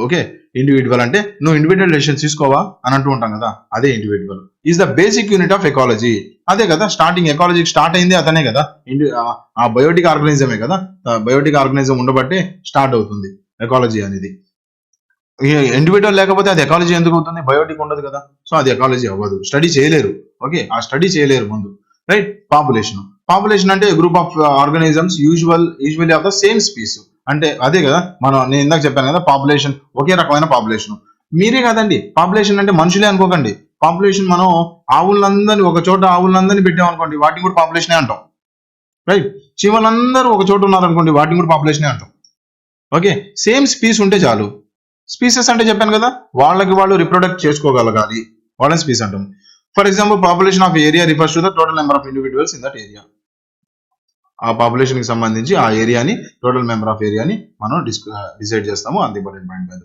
ఓకే, ఇండివిజువల్ అంటే నువ్వు ఇండివిజువల్ డెసిషన్ తీసుకోవా అని అంటూ ఉంటాం కదా, అదే individual. Is the basic unit of ecology. అదే కదా స్టార్టింగ్, ఎకాలజీ స్టార్ట్ అయింది అతనే కదా, ఆ బయోటిక్ ఆర్గనిజమే కదా. బయోటిక్ ఆర్గనిజం ఉండబట్టే స్టార్ట్ అవుతుంది ఎకాలజీ అనేది. ఇండివిజువల్ లేకపోతే అది ఎకాలజీ ఎందుకు అవుతుంది? బయోటిక్ ఉండదు కదా, సో అది ఎకాలజీ అవ్వదు, స్టడీ చేయలేరు. ఓకే, ఆ స్టడీ చేయలేరు ముందు. రైట్. పాపులేషన్ అంటే group of organisms usually of the same species. అంటే అదే కదా, నేను ఇందాక చెప్పాను కదా, పాపులేషన్ ఒకే రకమైన పాపులేషన్. మీరే కదండి పాపులేషన్ అంటే, మనుషులే అనుకోకండి. పాపులేషన్ మనం ఆవులందరినీ ఒక చోట ఆవులందరినీ పెట్టామనుకోండి, వాటిని కూడా పాపులేషనే అంటాం. రైట్. చీమలందరూ ఒక చోట ఉన్నారనుకోండి, వాటిని కూడా పాపులేషనే అంటాం. ఓకే, సేమ్ స్పీస్ ఉంటే చాలు. స్పీసెస్ అంటే చెప్పాను కదా, వాళ్ళకి వాళ్ళు రిప్రొడక్ట్ చేసుకోగలగాలి, వాళ్ళని స్పీస్ అంటాం. For example, population of area refers to the total number of individuals in that area. ఆ పాపులేషన్ కి సంబంధించి ఆ ఏరియాని, టోటల్ మెంబర్ ఆఫ్ ఏరియాని మనం డిసైడ్ చేస్తాము. అంత ఇంపార్టెంట్ పాయింట్ కాదు.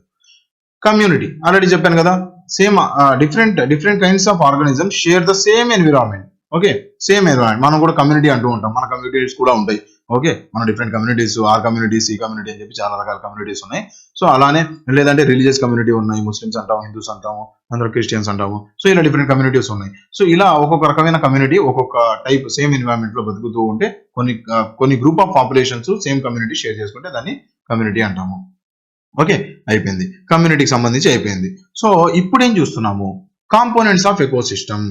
కమ్యూనిటీ ఆల్రెడీ చెప్పాను కదా, same different kinds of organism share the same environment. Okay, same environment మనం కూడా కమ్యూనిటీ అంటూ ఉంటాం. మన కమ్యూనిటీస్ కూడా ఉంటాయి. ఓకే, మన డిఫరెంట్ కమ్యూనిటీస్, ఆ కమ్యూనిటీస్, ఈ కమ్యూనిటీ అని చెప్పి చాలా రకాల కమ్యూనిటీస్ ఉన్నాయి. సో అలానే లేదంటే రిలీజియస్ కమ్యూనిటీ ఉన్నాయి, ముస్లిమ్స్ అంటాము, హిందూస్ అంటాము, అందరూ క్రిస్టియన్స్ అంటాము. సో ఇలా డిఫరెంట్ కమ్యూనిటీస్ ఉన్నాయి. సో ఇలా ఒక్కొక్క రకమైన కమ్యూనిటీ ఒక్కొక్క టైప్ సేమ్ ఎన్విరాన్మెంట్ లో బతుకుతూ ఉంటే కొన్ని group of populations same community share చేసుకుంటే దాన్ని కమ్యూనిటీ అంటాము. ఓకే, అయిపోయింది, కమ్యూనిటీకి సంబంధించి అయిపోయింది. సో ఇప్పుడు ఏం చూస్తున్నాము? Components of ecosystem.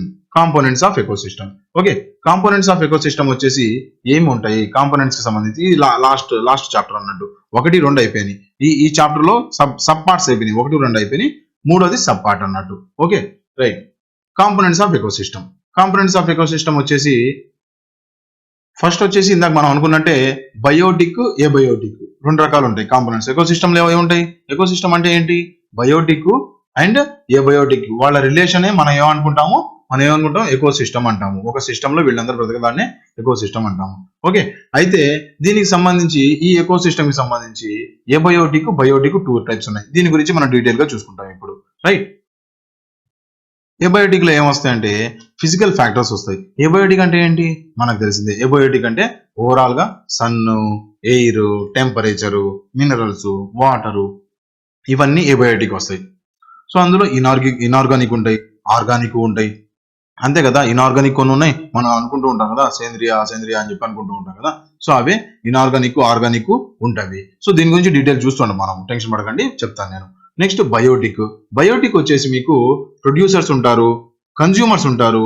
Okay, components of ecosystem వచ్చేసి ఏమి ఉంటాయి? కాంపోనెంట్స్ కి సంబంధించి లాస్ట్ చాప్టర్ అన్నట్టు 1, 2 అయిపోయినాయి. ఈ చాప్టర్ లో సబ్ పార్ట్స్ అయిపోయినాయి, 1, 2 అయిపోయినాయి, 3వది సబ్ పార్ట్ అన్నట్టు. Okay, right. Components of ecosystem వచ్చేసి ఫస్ట్ వచ్చేసి ఇందాక మనం అనుకున్నట్టే బయోటిక్, ఏబయోటిక్ 2 రకాలు ఉంటాయి కాంపోనెంట్స్. ఎకోసిస్టమ్ లో ఏమి ఉంటాయి? ఎకోసిస్టమ్ అంటే ఏంటి? బయోటిక్ అండ్ ఏబయోటిక్ వాళ్ళ రిలేషనే మనం ఏమనుకుంటాం? ఎకోసిస్టమ్ అంటాము. ఒక సిస్టమ్ లో వీళ్ళందరూ బ్రతకడాన్ని ఎకోసిస్టమ్ అంటాము. ఓకే, అయితే దీనికి సంబంధించి, ఈ ఎకోసిస్టమ్ కి సంబంధించి ఏబయోటిక్, బయోటిక్ 2 టైప్స్ ఉన్నాయి. దీని గురించి మనం డీటెయిల్ గా చూసుకుంటాం ఇప్పుడు. రైట్. ఏబయోటిక్ లో ఏమొస్తాయంటే ఫిజికల్ ఫ్యాక్టర్స్ వస్తాయి. ఏబయోటిక్ అంటే ఏంటి? మనకు తెలిసిందే. ఏబయోటిక్ అంటే ఓవరాల్ గా sun, air, temperature, minerals, water, ఇవన్నీ ఏబయోటిక్ వస్తాయి. సో అందులో ఇనార్గానిక్ ఉంటాయి, ఆర్గానిక్ ఉంటాయి. అంతే కదా, ఇనార్గానిక్ కొన్ని ఉన్నాయి, మనం అనుకుంటూ ఉంటాం కదా, సేంద్రియ అని చెప్పి అనుకుంటూ ఉంటాం కదా. సో అవే ఇనార్గానిక్, ఆర్గానిక్ ఉంటాయి. సో దీని గురించి డీటెయిల్ చూస్తుంటాం మనం, టెన్షన్ పడకండి, చెప్తాను నేను. నెక్స్ట్ బయోటిక్ వచ్చేసి మీకు ప్రొడ్యూసర్స్ ఉంటారు, కన్జ్యూమర్స్ ఉంటారు,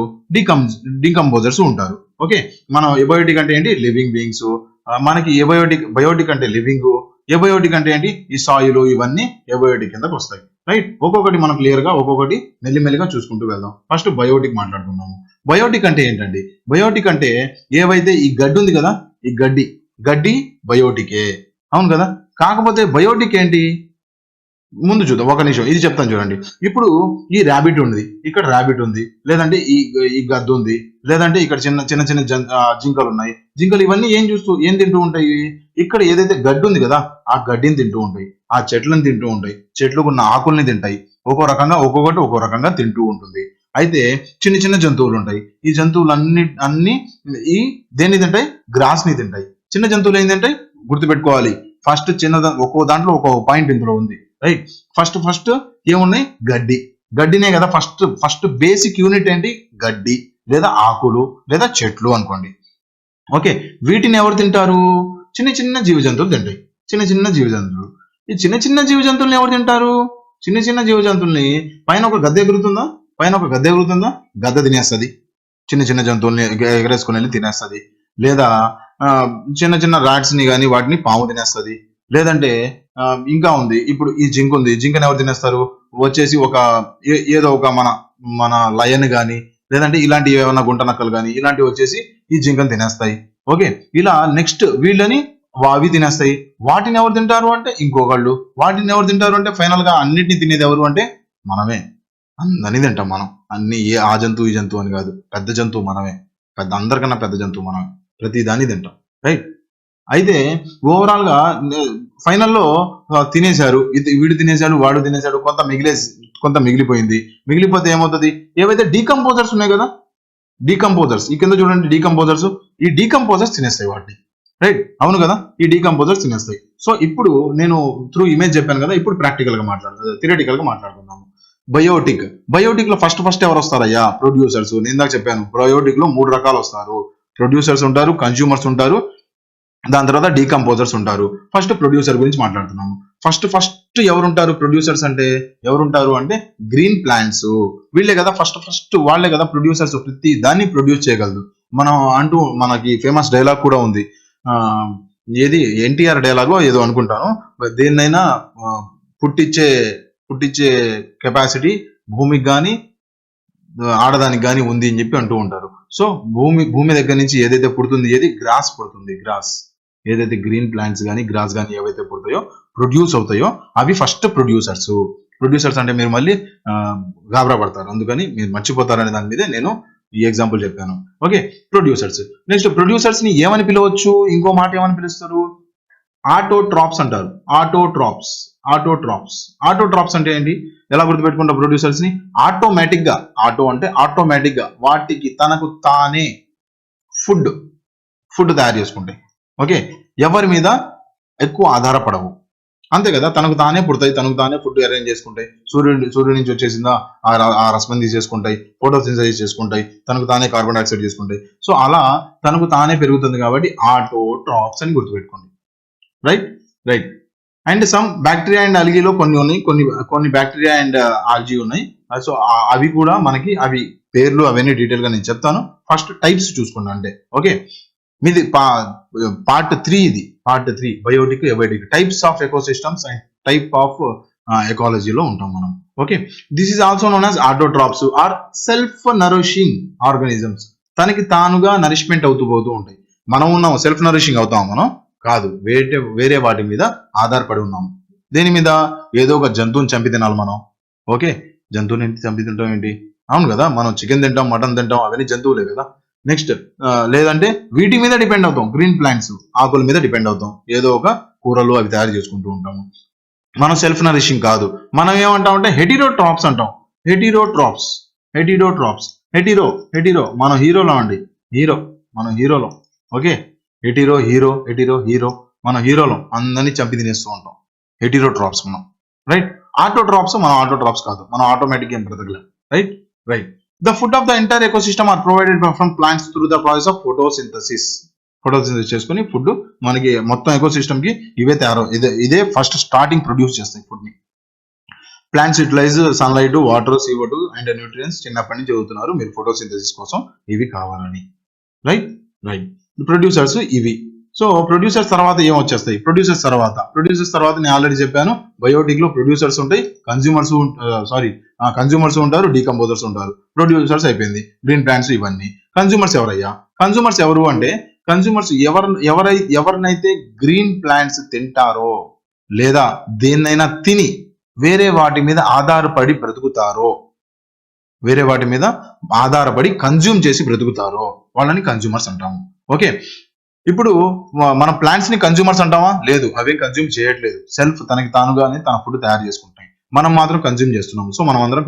డికంపోజర్స్ ఉంటారు. ఓకే, మనం ఏబయోటిక్ అంటే ఏంటి? Living beings. మనకి బయోటిక్ అంటే లివింగ్, ఏబయోటిక్ అంటే ఏంటి? ఈ సాయిల్, ఇవన్నీ ఏబయోటిక్ కిందకి వస్తాయి. రైట్. ఒక్కొక్కటి మనం క్లియర్ గా, ఒక్కొక్కటి మెల్లిమెల్లిగా చూసుకుంటూ వెళ్దాం. ఫస్ట్ బయోటిక్ మాట్లాడుకున్నాము. బయోటిక్ అంటే ఏంటండి? బయోటిక్ అంటే ఏవైతే ఈ గడ్డి ఉంది కదా, ఈ గడ్డి బయోటికే, అవును కదా. కాకపోతే బయోటిక్ ఏంటి? ముందు చూద్దాం, ఒక నిమిషం, ఇది చెప్తాను చూడండి. ఇప్పుడు ఈ ర్యాబిట్ ఉంది, ఇక్కడ ర్యాబిట్ ఉంది, లేదంటే ఈ గద్ద ఉంది, లేదంటే ఇక్కడ చిన్న జింకలు ఉన్నాయి. జింకలు ఇవన్నీ ఏం తింటూ ఉంటాయి? ఇక్కడ ఏదైతే గడ్డి ఉంది కదా, ఆ గడ్డిని తింటూ ఉంటాయి, ఆ చెట్లను తింటూ ఉంటాయి, చెట్లకు ఉన్న ఆకుల్ని తింటాయి. ఒక్కొక్కటి ఒక్కో రకంగా తింటూ ఉంటుంది. అయితే చిన్న జంతువులు ఉంటాయి. ఈ జంతువులు అన్ని ఈ దేన్ని తింటాయి? గ్రాస్ ని తింటాయి. చిన్న జంతువులు ఏంటంటే గుర్తుపెట్టుకోవాలి, ఫస్ట్ ఒక్కో దాంట్లో ఒక్కో పాయింట్ ఇందులో ఉంది. రైట్. ఫస్ట్ ఏమున్నాయి? గడ్డినే కదా ఫస్ట్ బేసిక్ యూనిట్ ఏంటి? గడ్డి లేదా ఆకులు లేదా చెట్లు అనుకోండి. ఓకే, వీటిని ఎవరు తింటారు? చిన్న జీవ జంతువులు తింటాయి. చిన్న జీవ జంతువులు. ఈ చిన్న చిన్న జీవ జంతువుల్ని ఎవరు తింటారు? చిన్న చిన్న జీవ జంతువుల్ని పైన ఒక గద్ద ఎగురుతుందా? గద్ద తినేస్తుంది. చిన్న చిన్న జంతువుల్ని ఎగరేసుకుని వెళ్ళి తినేస్తుంది. లేదా చిన్న చిన్న ర్యాట్స్ ని కానీ వాటిని పాము తినేస్తుంది. లేదంటే ఇంకా ఉంది, ఇప్పుడు ఈ జింక్ ఉంది, జింకని ఎవరు తినేస్తారు? వచ్చేసి ఒక ఏదో ఒక మన లయన్ కానీ, లేదంటే ఇలాంటి ఏమైనా గుంట నక్కలు కానీ ఇలాంటివి వచ్చేసి ఈ జింకని తినేస్తాయి. ఓకే, ఇలా నెక్స్ట్ వీళ్ళని అవి తినేస్తాయి. వాటిని ఎవరు తింటారు అంటే ఇంకొకళ్ళు. వాటిని ఎవరు తింటారు అంటే ఫైనల్ గా అన్నిటిని తినేది ఎవరు అంటే మనమే. అందరినీ తింటాం మనం. అన్ని ఆ జంతువు ఈ జంతువు అని కాదు, పెద్ద జంతువు మనమే. అందరికన్నా పెద్ద జంతువు మనమే. ప్రతి దాన్ని తింటాం, రైట్? అయితే ఓవరాల్ గా ఫైనల్లో తినేశారు, వీడు తినేశాడు, వాడు తినేశాడు, కొంత మిగిలిపోయింది. మిగిలిపోతే ఏమవుతుంది? ఏవైతే డీకంపోజర్స్ ఉన్నాయి కదా, డీకంపోజర్స్ ఈ కింద చూడండి, డీకంపోజర్స్, ఈ డీకంపోజర్స్ తినేస్తాయి వాటిని, రైట్? అవును కదా, ఈ డీకంపోజర్స్ తినేస్తాయి. సో ఇప్పుడు నేను త్రూ ఇమేజ్ చెప్పాను కదా, ఇప్పుడు థియరిటికల్ గా మాట్లాడుకుందాము. బయోటిక్ లో ఫస్ట్ ఎవరు వస్తారయ్యా? ప్రొడ్యూసర్స్. నేను ఇందాక చెప్పాను, బయోటిక్ లో 3 రకాలు వస్తారు. ప్రొడ్యూసర్స్ ఉంటారు, కన్స్యూమర్స్ ఉంటారు, దాని తర్వాత డీకంపోజర్స్ ఉంటారు. ఫస్ట్ ప్రొడ్యూసర్ గురించి మాట్లాడుతున్నాము. ఫస్ట్ ఎవరుంటారు? ప్రొడ్యూసర్స్ అంటే ఎవరుంటారు అంటే గ్రీన్ ప్లాంట్స్. వీళ్ళే కదా ఫస్ట్ వాళ్ళే కదా ప్రొడ్యూసర్స్. ప్రతి దాన్ని ప్రొడ్యూస్ చేయగలదు. మనకి ఫేమస్ డైలాగ్ కూడా ఉంది, ఏది ఎన్టీఆర్ డైలాగో ఏదో అనుకుంటాను, దేన్నైనా పుట్టించే కెపాసిటీ భూమికి కానీ ఆడదానికి కానీ ఉంది అని చెప్పి అంటూ ఉంటారు. సో భూమి దగ్గర నుంచి ఏదైతే పుడుతుంది, ఏది గ్రాస్ పుడుతుంది. గ్రాస్ ఏదైతే గ్రీన్ ప్లాంట్స్ కానీ గ్రాస్ కానీ ఏవైతే పుడతాయో, ప్రొడ్యూస్ అవుతాయో, అవి ఫస్ట్ ప్రొడ్యూసర్స్ అంటే మీరు మళ్ళీ గాబరా పడతారు, అందుకని మీరు మర్చిపోతారనే దాని మీదే నేను ఈ ఎగ్జాంపుల్ చెప్పాను. Okay, producers. నెక్స్ట్ ప్రొడ్యూసర్స్ ని ఏమని పిలవచ్చు? ఇంకో మాట ఏమని పిలుస్తారు? ఆటోట్రాప్స్ అంటారు. ఆటోట్రాప్స్ అంటే ఏంటి? ఎలా గుర్తుపెట్టుకుంటాం ప్రొడ్యూసర్స్ ని? ఆటోమేటిక్ గా వాటికి తనకు తానే ఫుడ్ తయారు చేసుకుంటాయి. ఓకే, ఎవరి మీద ఎక్కువ ఆధారపడవు, అంతే కదా. తనకు తానే పుడతాయి, తనకు తానే ఫుడ్ అరేంజ్ చేసుకుంటాయి. సూర్యుడి నుంచి వచ్చేసిందా ఆ రశ్మిని తీసేసుకుంటాయి, ఫోటోసింథసిస్ చేసుకుంటాయి, తనకు తానే కార్బన్ డైఆక్సైడ్ చేసుకుంటాయి. సో అలా తనకు తానే పెరుగుతుంది కాబట్టి ఆటోట్రాప్స్ అని గుర్తుపెట్టుకోండి, right. And some bacteria and ఆల్గీలో కొన్ని ఉన్నాయి, కొన్ని బ్యాక్టీరియా అండ్ ఆల్జీ ఉన్నాయి. సో అవి కూడా మనకి, అవి పేర్లు అవన్నీ డీటెయిల్ గా నేను చెప్తాను. ఫస్ట్ టైప్స్ చూసుకున్నా అంటే, ఓకే, మీది పార్ట్ 3, ఇది part 3, biotic, abiotic, types of ecosystems and type of ఎకాలజీలో ఉంటాం మనం. Okay, this is also known as autotrophs or self nourishing organisms. తనకి తానుగా నరిష్మెంట్ అవుతూ పోతూ ఉంటాయి. మనం ఉన్నాం సెల్ఫ్ నరిషింగ్ అవుతాం మనం కాదు, వేరే వాటి మీద ఆధారపడి ఉన్నాము. దేని మీద? ఏదో ఒక జంతువుని చంపి తినాలి మనం. ఓకే, జంతువుని చంపి తింటాం ఏంటి? అవును కదా, మనం చికెన్ తింటాం, మటన్ తింటాం, అవన్నీ జంతువులే కదా. నెక్స్ట్ లేదంటే వీటి మీద డిపెండ్ అవుతాం, గ్రీన్ ప్లాంట్స్, ఆకుల మీద డిపెండ్ అవుతాం, ఏదో ఒక కూరలు అవి తయారు చేసుకుంటూ ఉంటాము. మనం సెల్ఫ్ నరిషింగ్ కాదు. మనం ఏమంటామంటే హెటిరోట్రాప్స్ అంటాం. హెటిరో మనం హీరోలో అండి, మనం హీరోలో. ఓకే, హీరో మనం హీరోలో అందరినీ చంపి తినేస్తూ ఉంటాం. హెటిరోట్రాప్స్ మనం, రైట్. ఆటోట్రాప్స్ మనం ఆటోట్రాప్స్ కాదు, మనం ఆటోమేటిక్ ఏం బ్రతకలేం, right. The food of the entire ecosystem are provided from plants through the process of photosynthesis చేసుకుని ఫుడ్ మనకి మొత్తం ఎకోసిస్టమ్ కి ఇదే ఫస్ట్ స్టార్టింగ్ ప్రొడ్యూస్ చేస్తాయి ఫుడ్ ని. Plants utilise sunlight, water, CO2 and nutrients. చిన్నప్పటి నుంచి చదువుతున్నారు మీరు ఫోటోసింథసిస్ కోసం ఇవి కావాలని, రైట్. ప్రొడ్యూసర్స్ ఇవి. సో ప్రొడ్యూసర్స్ తర్వాత ఏం వచ్చేస్తాయి? ప్రొడ్యూసర్స్ తర్వాత నేను ఆల్రెడీ చెప్పాను, బయోటిక్ లో ప్రొడ్యూసర్స్ ఉంటాయి, కన్స్యూమర్స్ ఉంటారు, డీకంపోజర్స్ ఉంటారు. ప్రొడ్యూసర్స్ అయిపోయింది, గ్రీన్ ప్లాంట్స్ ఇవన్నీ. కన్స్యూమర్స్ ఎవరయ్యా? కన్స్యూమర్స్ ఎవరు అంటే, కన్స్యూమర్స్ ఎవరినైతే గ్రీన్ ప్లాంట్స్ తింటారో లేదా దేన్నైనా తిని వేరే వాటి మీద ఆధారపడి బ్రతుకుతారో, వేరే వాటి మీద ఆధారపడి కన్జ్యూమ్ చేసి బ్రతుకుతారో వాళ్ళని కన్జ్యూమర్స్ అంటాము. ఓకే, ఇప్పుడు మన ప్లాంట్స్ ని కన్జ్యూమర్స్ అంటామా? లేదు, అవేం కన్జ్యూమ్ చేయట్లేదు, సెల్ఫ్ తనకి తానుగానే తన ఫుడ్ తయారు చేసుకుంటాయి. మనం మాత్రం కన్జ్యూమ్ చేస్తున్నాము. సో మనం అందరం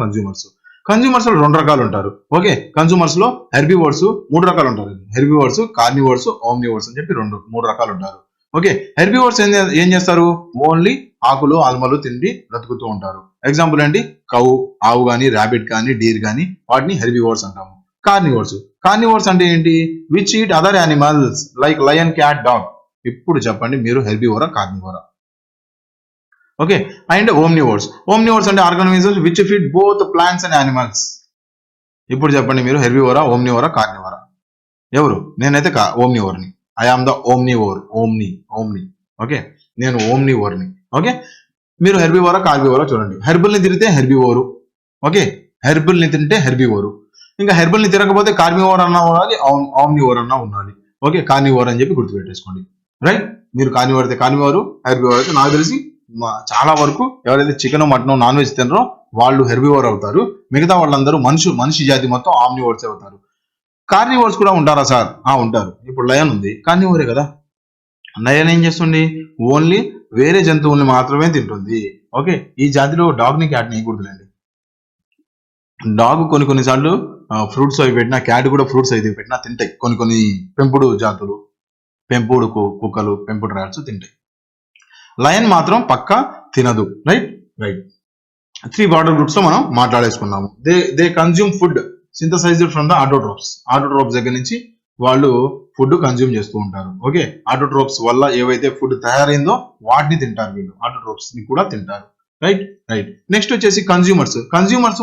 కన్జ్యూమర్స్ లో 2 రకాలు ఉంటారు. ఓకే, కన్జ్యూమర్స్ లో హెర్బివోర్స్ 3 రకాలు ఉంటారు. హెర్బివోర్స్, కార్నివోర్స్, ఓమ్నివోర్స్ అని చెప్పి 3 రకాలు ఉంటారు. ఓకే, హెర్బివోర్స్ ఏం చేస్తారు? ఓన్లీ ఆకులు, ఆల్మలు తిండి బ్రతుకుతూ ఉంటారు. ఎగ్జాంపుల్ ఏంటి? ఆవు కానీ, ర్యాబిట్ కానీ, డీర్ కానీ, వాటిని హెర్బివోర్స్ అంటాము. కార్నివోర్స్ అంటే ఏంటి? Which eat other animals like lion, cat, dog. ఇప్పుడు చెప్పండి, మీరు హెర్బివోరా కార్నివోరా? ఓకే. And omnivores. ఓమ్నివోర్స్ అంటే organisms which feed both plants and animals. ఇప్పుడు చెప్పండి మీరు హెర్బివోరా, ఓమ్నివోరా, కార్నివోరా? ఎవరు? నేనైతే ఓమ్నివోర్ని. I am the omnivore. Omni. Okay, నేను ఓమ్నివోర్ని. ఓకే, మీరు హెర్బివోరా, కార్బివోరా చూడండి. హెర్బుల్ ని తిరిగితే హెర్బివోరు. ఓకే, హెర్బుల్ ని తింటే హెర్బివోరు. ఇంకా హెర్బుల్ ని తిరగకపోతే కార్నివోర్ అన్నా ఉండాలి, ఆమ్నివోర్ అన్నా ఉండాలి. ఓకే, కార్నివోర్ అని చెప్పి గుర్తుపెట్టేసుకోండి. రైట్, మీరు కార్నివోర్ అయితే కార్నివోరు, హెర్బివోర్ అయితే నాకు తెలిసి చాలా వరకు ఎవరైతే చికెన్ మటన్ నాన్ వెజ్ తినరో వాళ్ళు హెర్బివోర్ అవుతారు. మిగతా వాళ్ళందరూ మనిషి జాతి మొత్తం ఆమ్నివోర్స్ అవుతారు. కార్నివోర్స్ కూడా ఉంటారా సార్? ఉంటారు. ఇప్పుడు లయన్ ఉంది, కార్నివోరే కదా. లయన్ ఏం చేస్తుంది? ఓన్లీ వేరే జంతువుల్ని మాత్రమే తింటుంది. ఓకే, ఈ జాతిలో డాగ్ ని క్యాట్ ని వేయకూడదులేండి. డాగ్ కొన్నిసార్లు ఫ్రూట్స్ అవి పెట్టినా, క్యాట్ కూడా ఫ్రూట్స్ అయితే పెట్టినా తింటాయి. కొన్ని పెంపుడు జాతులు, పెంపుడు కుక్కలు, పెంపుడు ర్యాట్స్ తింటాయి. లయన్ మాత్రం పక్కా తినదు. రైట్. 3 బార్డర్ గ్రూప్స్ లో మనం మాట్లాడేసుకున్నాము. They consume food synthesized from the autotrophs. Autotrophs దగ్గర నుంచి వాళ్ళు ఫుడ్ కన్జ్యూమ్ చేస్తూ ఉంటారు. ఓకే, ఆటోట్రోప్స్ వల్ల ఏవైతే ఫుడ్ తయారైందో వాటిని తింటారు వీళ్ళు. ఆటోట్రోప్స్ ని కూడా తింటారు. రైట్. నెక్స్ట్ వచ్చేసి కన్జ్యూమర్స్.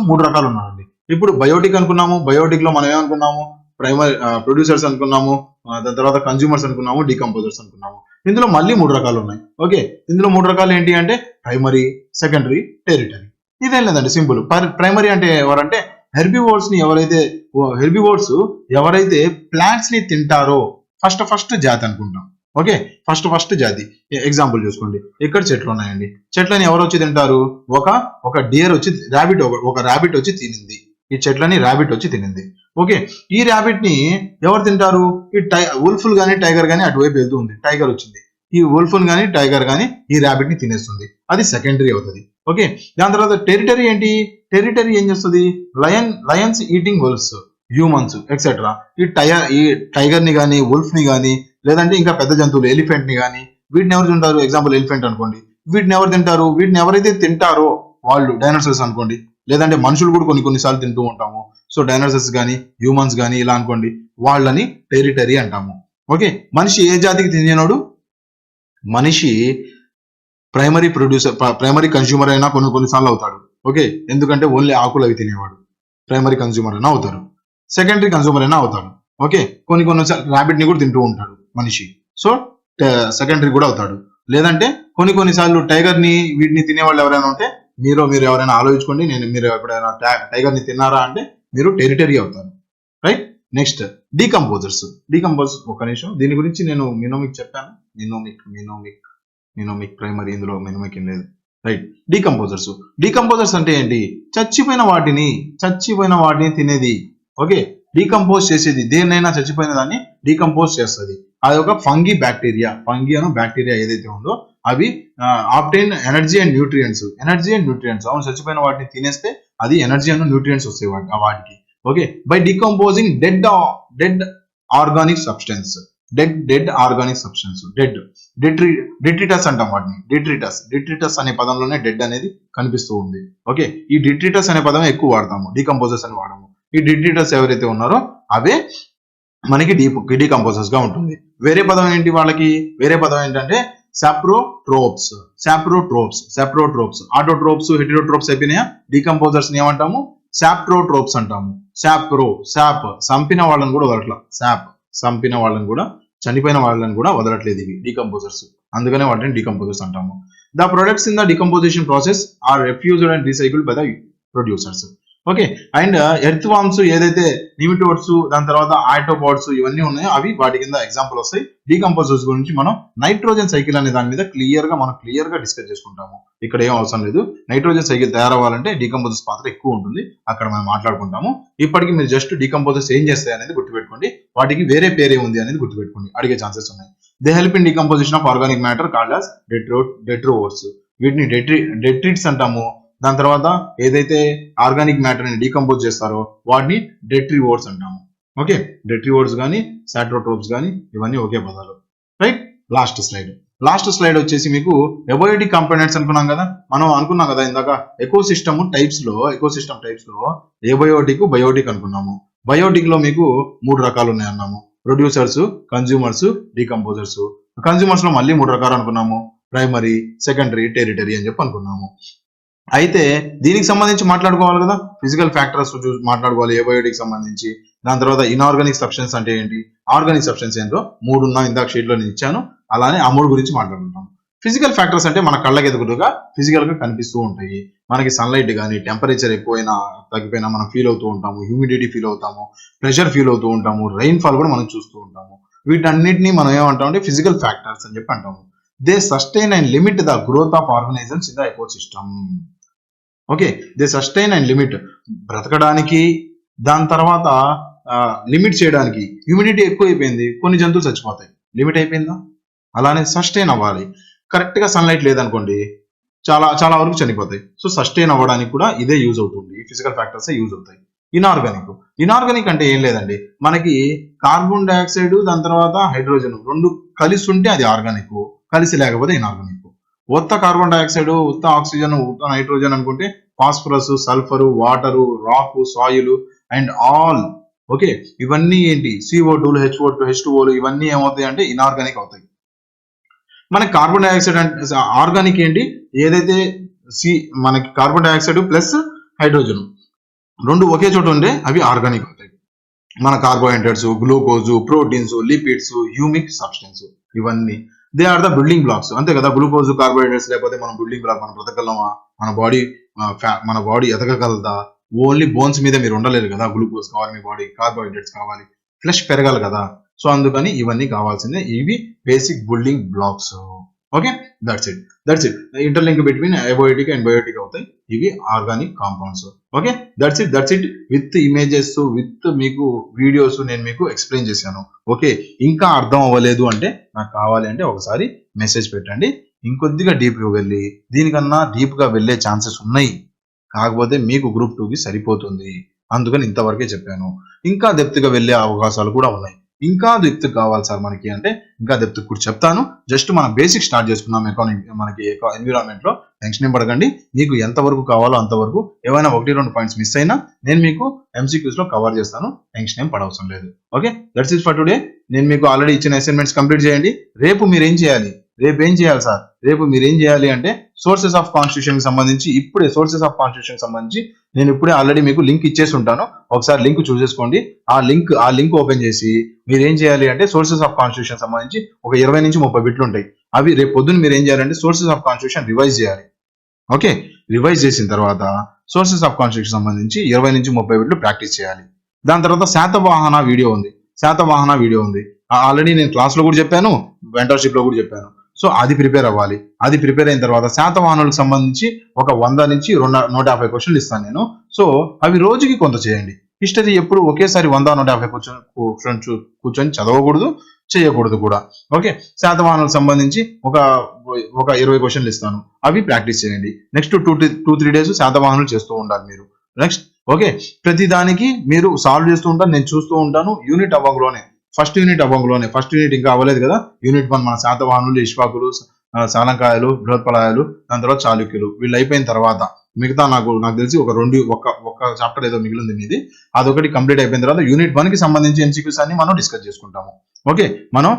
3 రకాలు ఉన్నారండి. ఇప్పుడు బయోటిక్ అనుకున్నాము. బయోటిక్ లో మనం ఏమనుకున్నాము? ప్రైమరీ ప్రొడ్యూసర్స్ అనుకున్నాము, దాని తర్వాత కన్జ్యూమర్స్ అనుకున్నాము, డీకంపోజర్స్ అనుకున్నాము. ఇందులో మళ్ళీ 3 రకాలు ఉన్నాయి. ఓకే, ఇందులో 3 రకాలు ఏంటి అంటే ప్రైమరీ, సెకండరీ, టెరిటరీ. ఇదేం లేదండి, సింపుల్. ప్రైమరీ అంటే ఎవరంటే హెర్బివోర్స్ ఎవరైతే ప్లాంట్స్ ని తింటారో ఫస్ట్ జాతి అనుకుంటాం. ఓకే, ఫస్ట్ జాతి. ఎగ్జాంపుల్ చూసుకోండి, ఇక్కడ చెట్లు ఉన్నాయండి. చెట్లని ఎవరు వచ్చి తింటారు? ఒక డియర్ వచ్చి, ర్యాబిట్ వచ్చి తినింది. ఈ చెట్లని ర్యాబిట్ వచ్చి తినింది. ఓకే, ఈ ర్యాబిట్ ని ఎవరు తింటారు? ఈ వుల్ఫుల్ గానీ టైగర్ గానీ అటువైపు వెళ్తూ ఉంది. టైగర్ వచ్చింది, ఈ వుల్ఫుల్ గానీ టైగర్ గానీ ఈ ర్యాబిట్ ని తినేస్తుంది. అది సెకండరీ అవుతుంది. ఓకే, దాని తర్వాత టెరిటరీ ఏంటి? టెరిటరీ ఏం చేస్తుంది? Lions eating wolves, humans etcetera. ఈ టైగర్ ని గానీ, వుల్ఫ్ ని గానీ, లేదంటే ఇంకా పెద్ద జంతువులు ఎలిఫెంట్ ని గానీ, వీటిని ఎవరు తింటారు? ఎగ్జాంపుల్ ఎలిఫెంట్ అనుకోండి. వీటిని ఎవరు తింటారు? వీటిని ఎవరైతే తింటారో వాళ్ళు, డైనోసార్స్ అనుకోండి, లేదంటే మనుషులు కూడా కొన్నిసార్లు తింటూ ఉంటాము. సో డైనోసార్స్ గానీ, హ్యూమన్స్ గానీ ఇలా అనుకోండి, వాళ్ళని టెరిటరీ అంటాము. ఓకే, మనిషి ఏ జాతికి చెందినోడు? మనిషి ప్రైమరీ కన్స్యూమర్ అయినా కొన్నిసార్లు అవుతాడు. ఓకే, ఎందుకంటే ఓన్లీ ఆకులు అవి తినేవాడు. ప్రైమరీ కన్స్యూమర్ అయినా అవుతారు, సెకండరీ కన్స్యూమర్ అయినా అవుతాడు. ఓకే, కొన్నిసార్లు ర్యాబిట్ ని కూడా తింటూ ఉంటాడు మనిషి. సో సెకండరీ కూడా అవుతాడు. లేదంటే కొన్నిసార్లు టైగర్ ని, వీటిని తినేవాళ్ళు ఎవరైనా ఉంటే మీరు ఎవరైనా ఆలోచించుకోండి. మీరు ఎప్పుడైనా టైగర్ ని తిన్నారా అంటే మీరు టెరిటరీ అవుతారు. రైట్. Next decomposers. ఒక నిమిషం, దీని గురించి నేను మినోమిక్ చెప్పాను. మినోమిక్ ప్రైమరీ, ఇందులో మినోమిక్ ఏం లేదు. రైట్. డీకంపోజర్స్ అంటే ఏంటి? చచ్చిపోయిన వాటిని తినేది. ఓకే, డీకంపోజ్ చేసేది. దేన్నైనా చచ్చిపోయిన దాన్ని డీకంపోజ్ చేస్తుంది. అది ఒక ఫంగీ బ్యాక్టీరియా ఏదైతే ఉందో అవి ఆబ్టైన్ ఎనర్జీ అండ్ న్యూట్రియంట్స్. అవును, చచ్చిపోయిన వాటిని తినేస్తే అది ఎనర్జీ అండ్ న్యూట్రియంట్స్ వస్తాయి వాటికి. Okay, by decomposing dead organic substance. Detritus అంటాం వాటిని. డిట్రిటస్ అనే పదంలోనే డెడ్ అనేది కనిపిస్తూ ఉంది. ఓకే, ఈ డిట్రిటస్ అనే పదం ఎక్కువ వాడతాము, డీకంపోజర్స్ అని వాడము. ఈ డిట్రిటస్ ఎవరైతే ఉన్నారో అవే మనకి డీకంపోజర్స్ గా ఉంటుంది. వేరే పదం ఏంటంటే సాప్రోట్రోప్స్. ఆటోట్రోప్స్, హెటెరోట్రోప్స్ అయిపోయినాయా? డీకంపోజర్స్ ఏమంటాము? సాప్రోట్రోప్స్ అంటాము. చంపిన వాళ్ళని కూడా చనిపోయిన వాళ్ళని కూడా వదలట్లేదు ఇవి డీకంపోజర్స్. అందుకనే వాటిని డీకంపోజర్స్ అంటాము. The products in the decomposition process are refused and recycled by the producers. Okay, and earthworms ఏదైతే నిమిటోడ్స్, దాని తర్వాత ఆటోపాడ్స్ ఇవన్నీ ఉన్నాయో అవి వాటి కింద ఎగ్జాంపుల్ వస్తాయి. డీకంపోజర్స్ గురించి మనం నైట్రోజన్ సైకిల్ అనే దాని మీద క్లియర్ గా డిస్కస్ చేసుకుంటాము. ఇక్కడ ఏం అవసరం లేదు. నైట్రోజన్ సైకిల్ తయారవ్వాలంటే డీకంపోజర్స్ పాత్ర ఎక్కువ ఉంటుంది, అక్కడ మనం మాట్లాడుకుంటాము. ఇప్పటికి మీరు జస్ట్ డీకంపోజర్స్ ఏం చేస్తాయి అనేది గుర్తుపెట్టుకోండి. వాటికి వేరే పేరే ఉంది అనేది గుర్తుపెట్టుకోండి, అడిగే ఛాన్సెస్ ఉన్నాయి. They help in decomposition of organic matter called as డెట్రోవర్స్. వీటిని డెట్రిట్స్ అంటాము. దాని తర్వాత ఏదైతే ఆర్గానిక్ మ్యాటర్ ని డీకంపోజ్ చేస్తారో వాటిని డెట్రివోర్స్ అంటాము. ఓకే, డెట్రివోర్స్ కానీ సాట్రోట్రోప్స్ కానీ ఇవన్నీ ఒకే పదాలు. రైట్. లాస్ట్ స్లైడ్ వచ్చేసి మీకు ఎబయోటిక్ కంపోనెంట్స్ అనుకున్నాం కదా. మనం అనుకున్నాం కదా ఇందాక ఎకోసిస్టమ్ టైప్స్ లో ఏబయోటిక్, బయోటిక్ అనుకున్నాము. బయోటిక్ లో మీకు 3 రకాలు ఉన్నాయి అన్నాము. Producers, consumers, decomposers. కన్జ్యూమర్స్ లో మళ్ళీ 3 రకాలు అనుకున్నాము. ప్రైమరీ, సెకండరీ, టెరిటరీ అని చెప్పి అనుకున్నాము. అయితే దీనికి సంబంధించి మాట్లాడుకోవాలి కదా, ఫిజికల్ ఫ్యాక్టర్స్ మాట్లాడుకోవాలి ఏబయోటిక్ సంబంధించి. దాని తర్వాత ఇన్ఆర్గానిక్ సబ్స్టెన్స్ అంటే ఏంటి, ఆర్గానిక్ సబ్స్టెన్స్ ఏంటో 3 ఉన్నాయి, ఇందాక షీట్ లో నేను ఇచ్చాను. అలానే ఆ 3 గురించి మాట్లాడుకుంటాం. ఫిజికల్ ఫ్యాక్టర్స్ అంటే మన కళ్ళకి ఎదుగుడుగా ఫిజికల్ గా కనిపిస్తూ ఉంటాయి. మనకి సన్లైట్ కానీ టెంపరేచర్ ఎక్కువైనా తగ్గిపోయినా మనం ఫీల్ అవుతూ ఉంటాము, హ్యూమిడిటీ ఫీల్ అవుతాము, ప్రెషర్ ఫీల్ అవుతూ ఉంటాము, రైన్ ఫాల్ కూడా మనం చూస్తూ ఉంటాము. వీటన్నిటిని మనం ఏమంటాం అంటే ఫిజికల్ ఫ్యాక్టర్స్ అని చెప్పి అంటాము. They sustain and limit the growth of organisms in the ecosystem. Okay, they sustain and limit, బ్రతకడానికి, దాని తర్వాత లిమిట్ చేయడానికి. హ్యూమిడిటీ ఎక్కువ అయిపోయింది, కొన్ని జంతువులు చచ్చిపోతాయి, లిమిట్ అయిపోయిందా. అలానే సస్టైన్ అవ్వాలి, కరెక్ట్ గా సన్లైట్ లేదనుకోండి చాలా చాలా వరకు చనిపోతాయి. సో సస్టైన్ అవ్వడానికి కూడా ఇదే యూజ్ అవుతుంది, ఫిజికల్ ఫ్యాక్టర్స్ యూజ్ అవుతాయి. ఇన్ఆర్గానిక్, ఇన్ఆర్గానిక్ అంటే ఏం లేదండి, మనకి కార్బన్ డైఆక్సైడ్ దాని తర్వాత హైడ్రోజన్ 2 కలిసి ఉంటే అది ఆర్గానిక్, కలిసి లేకపోతే ఇన్ఆర్గానిక్. ఉత్త కార్బన్ డైఆక్సైడ్, ఉత్త ఆక్సిజన్, ఉత్త నైట్రోజన్ అనుకుంటే phosphorus, sulphur, water, rock, soil and all. Okay, ఇవన్నీ ఏంటి, CO2, H2O, H2O ఇవన్నీ ఏమవుతాయి అంటే ఇన్ఆర్గానిక్ అవుతాయి. మనకి కార్బన్ డైఆక్సైడ్ అంటే ఆర్గానిక్ ఏంటి, ఏదైతే మనకి కార్బన్ డైఆక్సైడ్ ప్లస్ హైడ్రోజన్ 2 ఒకే చోట ఉండే అవి ఆర్గానిక్ అవుతాయి. మన carbohydrates, glucose, proteins, lipids, humic substance ఇవన్నీ they are the building blocks. అంతే కదా, గ్లూకోజ్, కార్బోహైడ్రేట్స్ లేకపోతే మనం బిల్డింగ్ బ్లాక్, మనం బ్రతకగలమా, మన బాడీ ఎదగగలదా, ఓన్లీ బోన్స్ మీద మీరు ఉండలేరు కదా, గ్లూకోజ్ కావాలి మీ బాడీ, కార్బోహైడ్రేట్స్ కావాలి, ఫ్లెష్ పెరగాలి కదా. సో అందుకని ఇవన్నీ కావాల్సిందే, ఇవి basic building blocks. Okay, that's it interlink between abiotic and biotic అవుతాయి ఇవి organic compounds. Okay, that's it with images, with మీకు వీడియోస్ నేను మీకు ఎక్స్ప్లెయిన్ చేశాను. ఓకే, ఇంకా అర్థం అవ్వలేదు అంటే నాకు కావాలి అంటే ఒకసారి మెసేజ్ పెట్టండి, ఇంకొద్దిగా డీప్ గా వెళ్ళి, దీనికన్నా డీప్ గా వెళ్ళే ఛాన్సెస్ ఉన్నాయి, కాకపోతే మీకు గ్రూప్ 2కి సరిపోతుంది, అందుకని ఇంతవరకే చెప్పాను. ఇంకా డెప్త్ గా వెళ్ళే అవకాశాలు కూడా ఉన్నాయి. ఇంకా డెప్త్ కావాలి సార్ మనకి అంటే ఇంకా డెప్త్ కూడా చెప్తాను. జస్ట్ మనం బేసిక్ స్టార్ట్ చేసుకున్నాం మనకి ఎన్విరాన్మెంట్ లో. టెన్షన్ ఏం పడకండి, మీకు ఎంత వరకు కావాలో అంతవరకు, ఏమైనా 1-2 పాయింట్స్ మిస్ అయినా నేను మీకు MCQs లో కవర్ చేస్తాను, టెన్షన్ ఏం పడవసరం లేదు. Okay, that's it for today. నేను మీకు ఆల్రెడీ ఇచ్చిన అసైన్మెంట్స్ కంప్లీట్ చేయండి. రేపు మీరు ఏం చేయాలి, రేపు ఏం చేయాలి సార్, రేపు మీరు ఏం చేయాలి అంటే సోర్సెస్ ఆఫ్ కాన్స్టిట్యూషన్ సంబంధించి ఇప్పుడే సోర్సెస్ ఆఫ్ కాన్స్టిట్యూషన్ సంబంధించి నేను ఇప్పుడే ఆల్రెడీ మీకు లింక్ ఇచ్చేసి ఉంటాను, ఒకసారి లింక్ చూసేసుకోండి. ఆ లింక్ ఓపెన్ చేసి మీరు ఏం చేయాలి అంటే సోర్సెస్ ఆఫ్ కాన్స్టిట్యూషన్ సంబంధించి ఒక 20 నుంచి 30 బిట్లు ఉంటాయి. అవి రేపు పొద్దున్న మీరు ఏం చేయాలంటే సోర్సెస్ ఆఫ్ కాన్స్టిట్యూషన్ రివైజ్ చేయాలి. ఓకే, రివైజ్ చేసిన తర్వాత సోర్సెస్ ఆఫ్ కాన్స్టిట్యూషన్ సంబంధించి 20 నుంచి 30 బిట్లు ప్రాక్టీస్ చేయాలి. దాని తర్వాత శాతవాహన వీడియో ఉంది, ఆల్రెడీ నేను క్లాస్ లో కూడా చెప్పాను, మెంటర్షిప్ లో కూడా చెప్పాను. సో అది ప్రిపేర్ అవ్వాలి. అది ప్రిపేర్ అయిన తర్వాత శాతవాహనులకు సంబంధించి ఒక 100 నుంచి 150 క్వశ్చన్లు ఇస్తాను నేను. సో అవి రోజుకి కొంత చేయండి. హిస్టరీ ఎప్పుడు ఒకేసారి 100-150 కూర్చొని చదవకూడదు, చేయకూడదు కూడా. ఓకే, శాతవాహనులకు సంబంధించి ఒక 20 క్వశ్చన్లు ఇస్తాను, అవి ప్రాక్టీస్ చేయండి. నెక్స్ట్ 2-3 డేస్ శాతవాహనులు చేస్తూ ఉండాలి మీరు. నెక్స్ట్ ఓకే, ప్రతి దానికి మీరు సాల్వ్ చేస్తూ ఉంటాను, నేను చూస్తూ ఉంటాను. ఫస్ట్ యూనిట్ ఇంకా అవ్వలేదు కదా, యూనిట్ 1 మన శాతవాహనులు, ఇష్వాకులు, సాలంకాయలు, బృహత్పలాయాలు, దాని తర్వాత చాళుక్యులు, వీళ్ళు అయిపోయిన తర్వాత మిగతా నాకు తెలిసి ఒక చాప్టర్ ఏదో మిగిలింది మీది, అదొకటి కంప్లీట్ అయిపోయిన తర్వాత యూనిట్ 1 కి సంబంధించి MCQs అన్ని మనం డిస్కస్ చేసుకుంటాము. ఓకే, మనం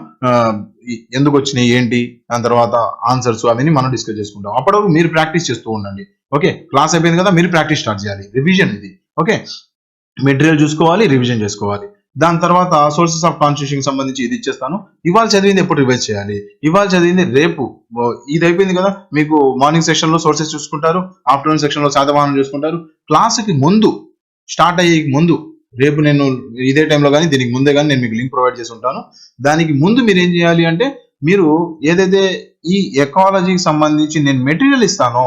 ఎందుకు వచ్చినాయి ఏంటి, దాని తర్వాత ఆన్సర్స్ అవన్నీ మనం డిస్కస్ చేసుకుంటాం. అప్పటివరకు మీరు ప్రాక్టీస్ చేస్తూ ఉండండి. ఓకే, క్లాస్ అయిపోయింది కదా, మీరు ప్రాక్టీస్ స్టార్ట్ చేయాలి, రివిజన్ ఇది. ఓకే, మెటీరియల్ చూసుకోవాలి, రివిజన్ చేసుకోవాలి. దాని తర్వాత సోర్సెస్ ఆఫ్ కాన్స్టిట్యూషన్ సంబంధించి ఇది ఇచ్చేస్తాను. ఇవాళ చదివింది ఎప్పుడు రివైజ్ చేయాలి, ఇవాళ చదివింది రేపు, ఇది అయిపోయింది కదా, మీకు మార్నింగ్ సెక్షన్ లో సోర్సెస్ చూసుకుంటారు, ఆఫ్టర్నూన్ సెక్షన్ లో శాతవాహనం చూసుకుంటారు. క్లాస్కి ముందు, స్టార్ట్ అయ్యే ముందు, రేపు నేను ఇదే టైంలో కానీ దీనికి ముందే కానీ నేను మీకు లింక్ ప్రొవైడ్ చేసి ఉంటాను. దానికి ముందు మీరు ఏం చేయాలి అంటే మీరు ఏదైతే ఈ ఎకాలజీకి సంబంధించి నేను మెటీరియల్ ఇస్తానో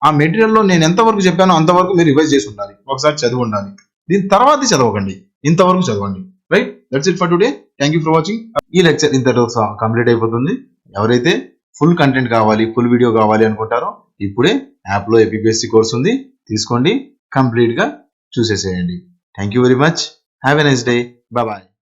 ఆ మెటీరియల్లో నేను ఎంతవరకు చెప్పానో అంతవరకు మీరు రివైజ్ చేసి ఉండాలి, ఒకసారి చదివి ఉండాలి. దీని తర్వాత చదవకండి, ఇంతవరకు చదవండి. Right, that's it for today. Thank you for watching. ఈ లెక్చర్ ఇంతటితో కంప్లీట్ అయిపోతుంది. ఎవరైతే ఫుల్ కంటెంట్ కావాలి, ఫుల్ వీడియో కావాలి అనుకుంటారో ఇప్పుడే యాప్ లో APPSC కోర్స్ ఉంది, తీసుకోండి, కంప్లీట్ గా చూసేసేయండి. Thank you very much. Have a nice day. Bye.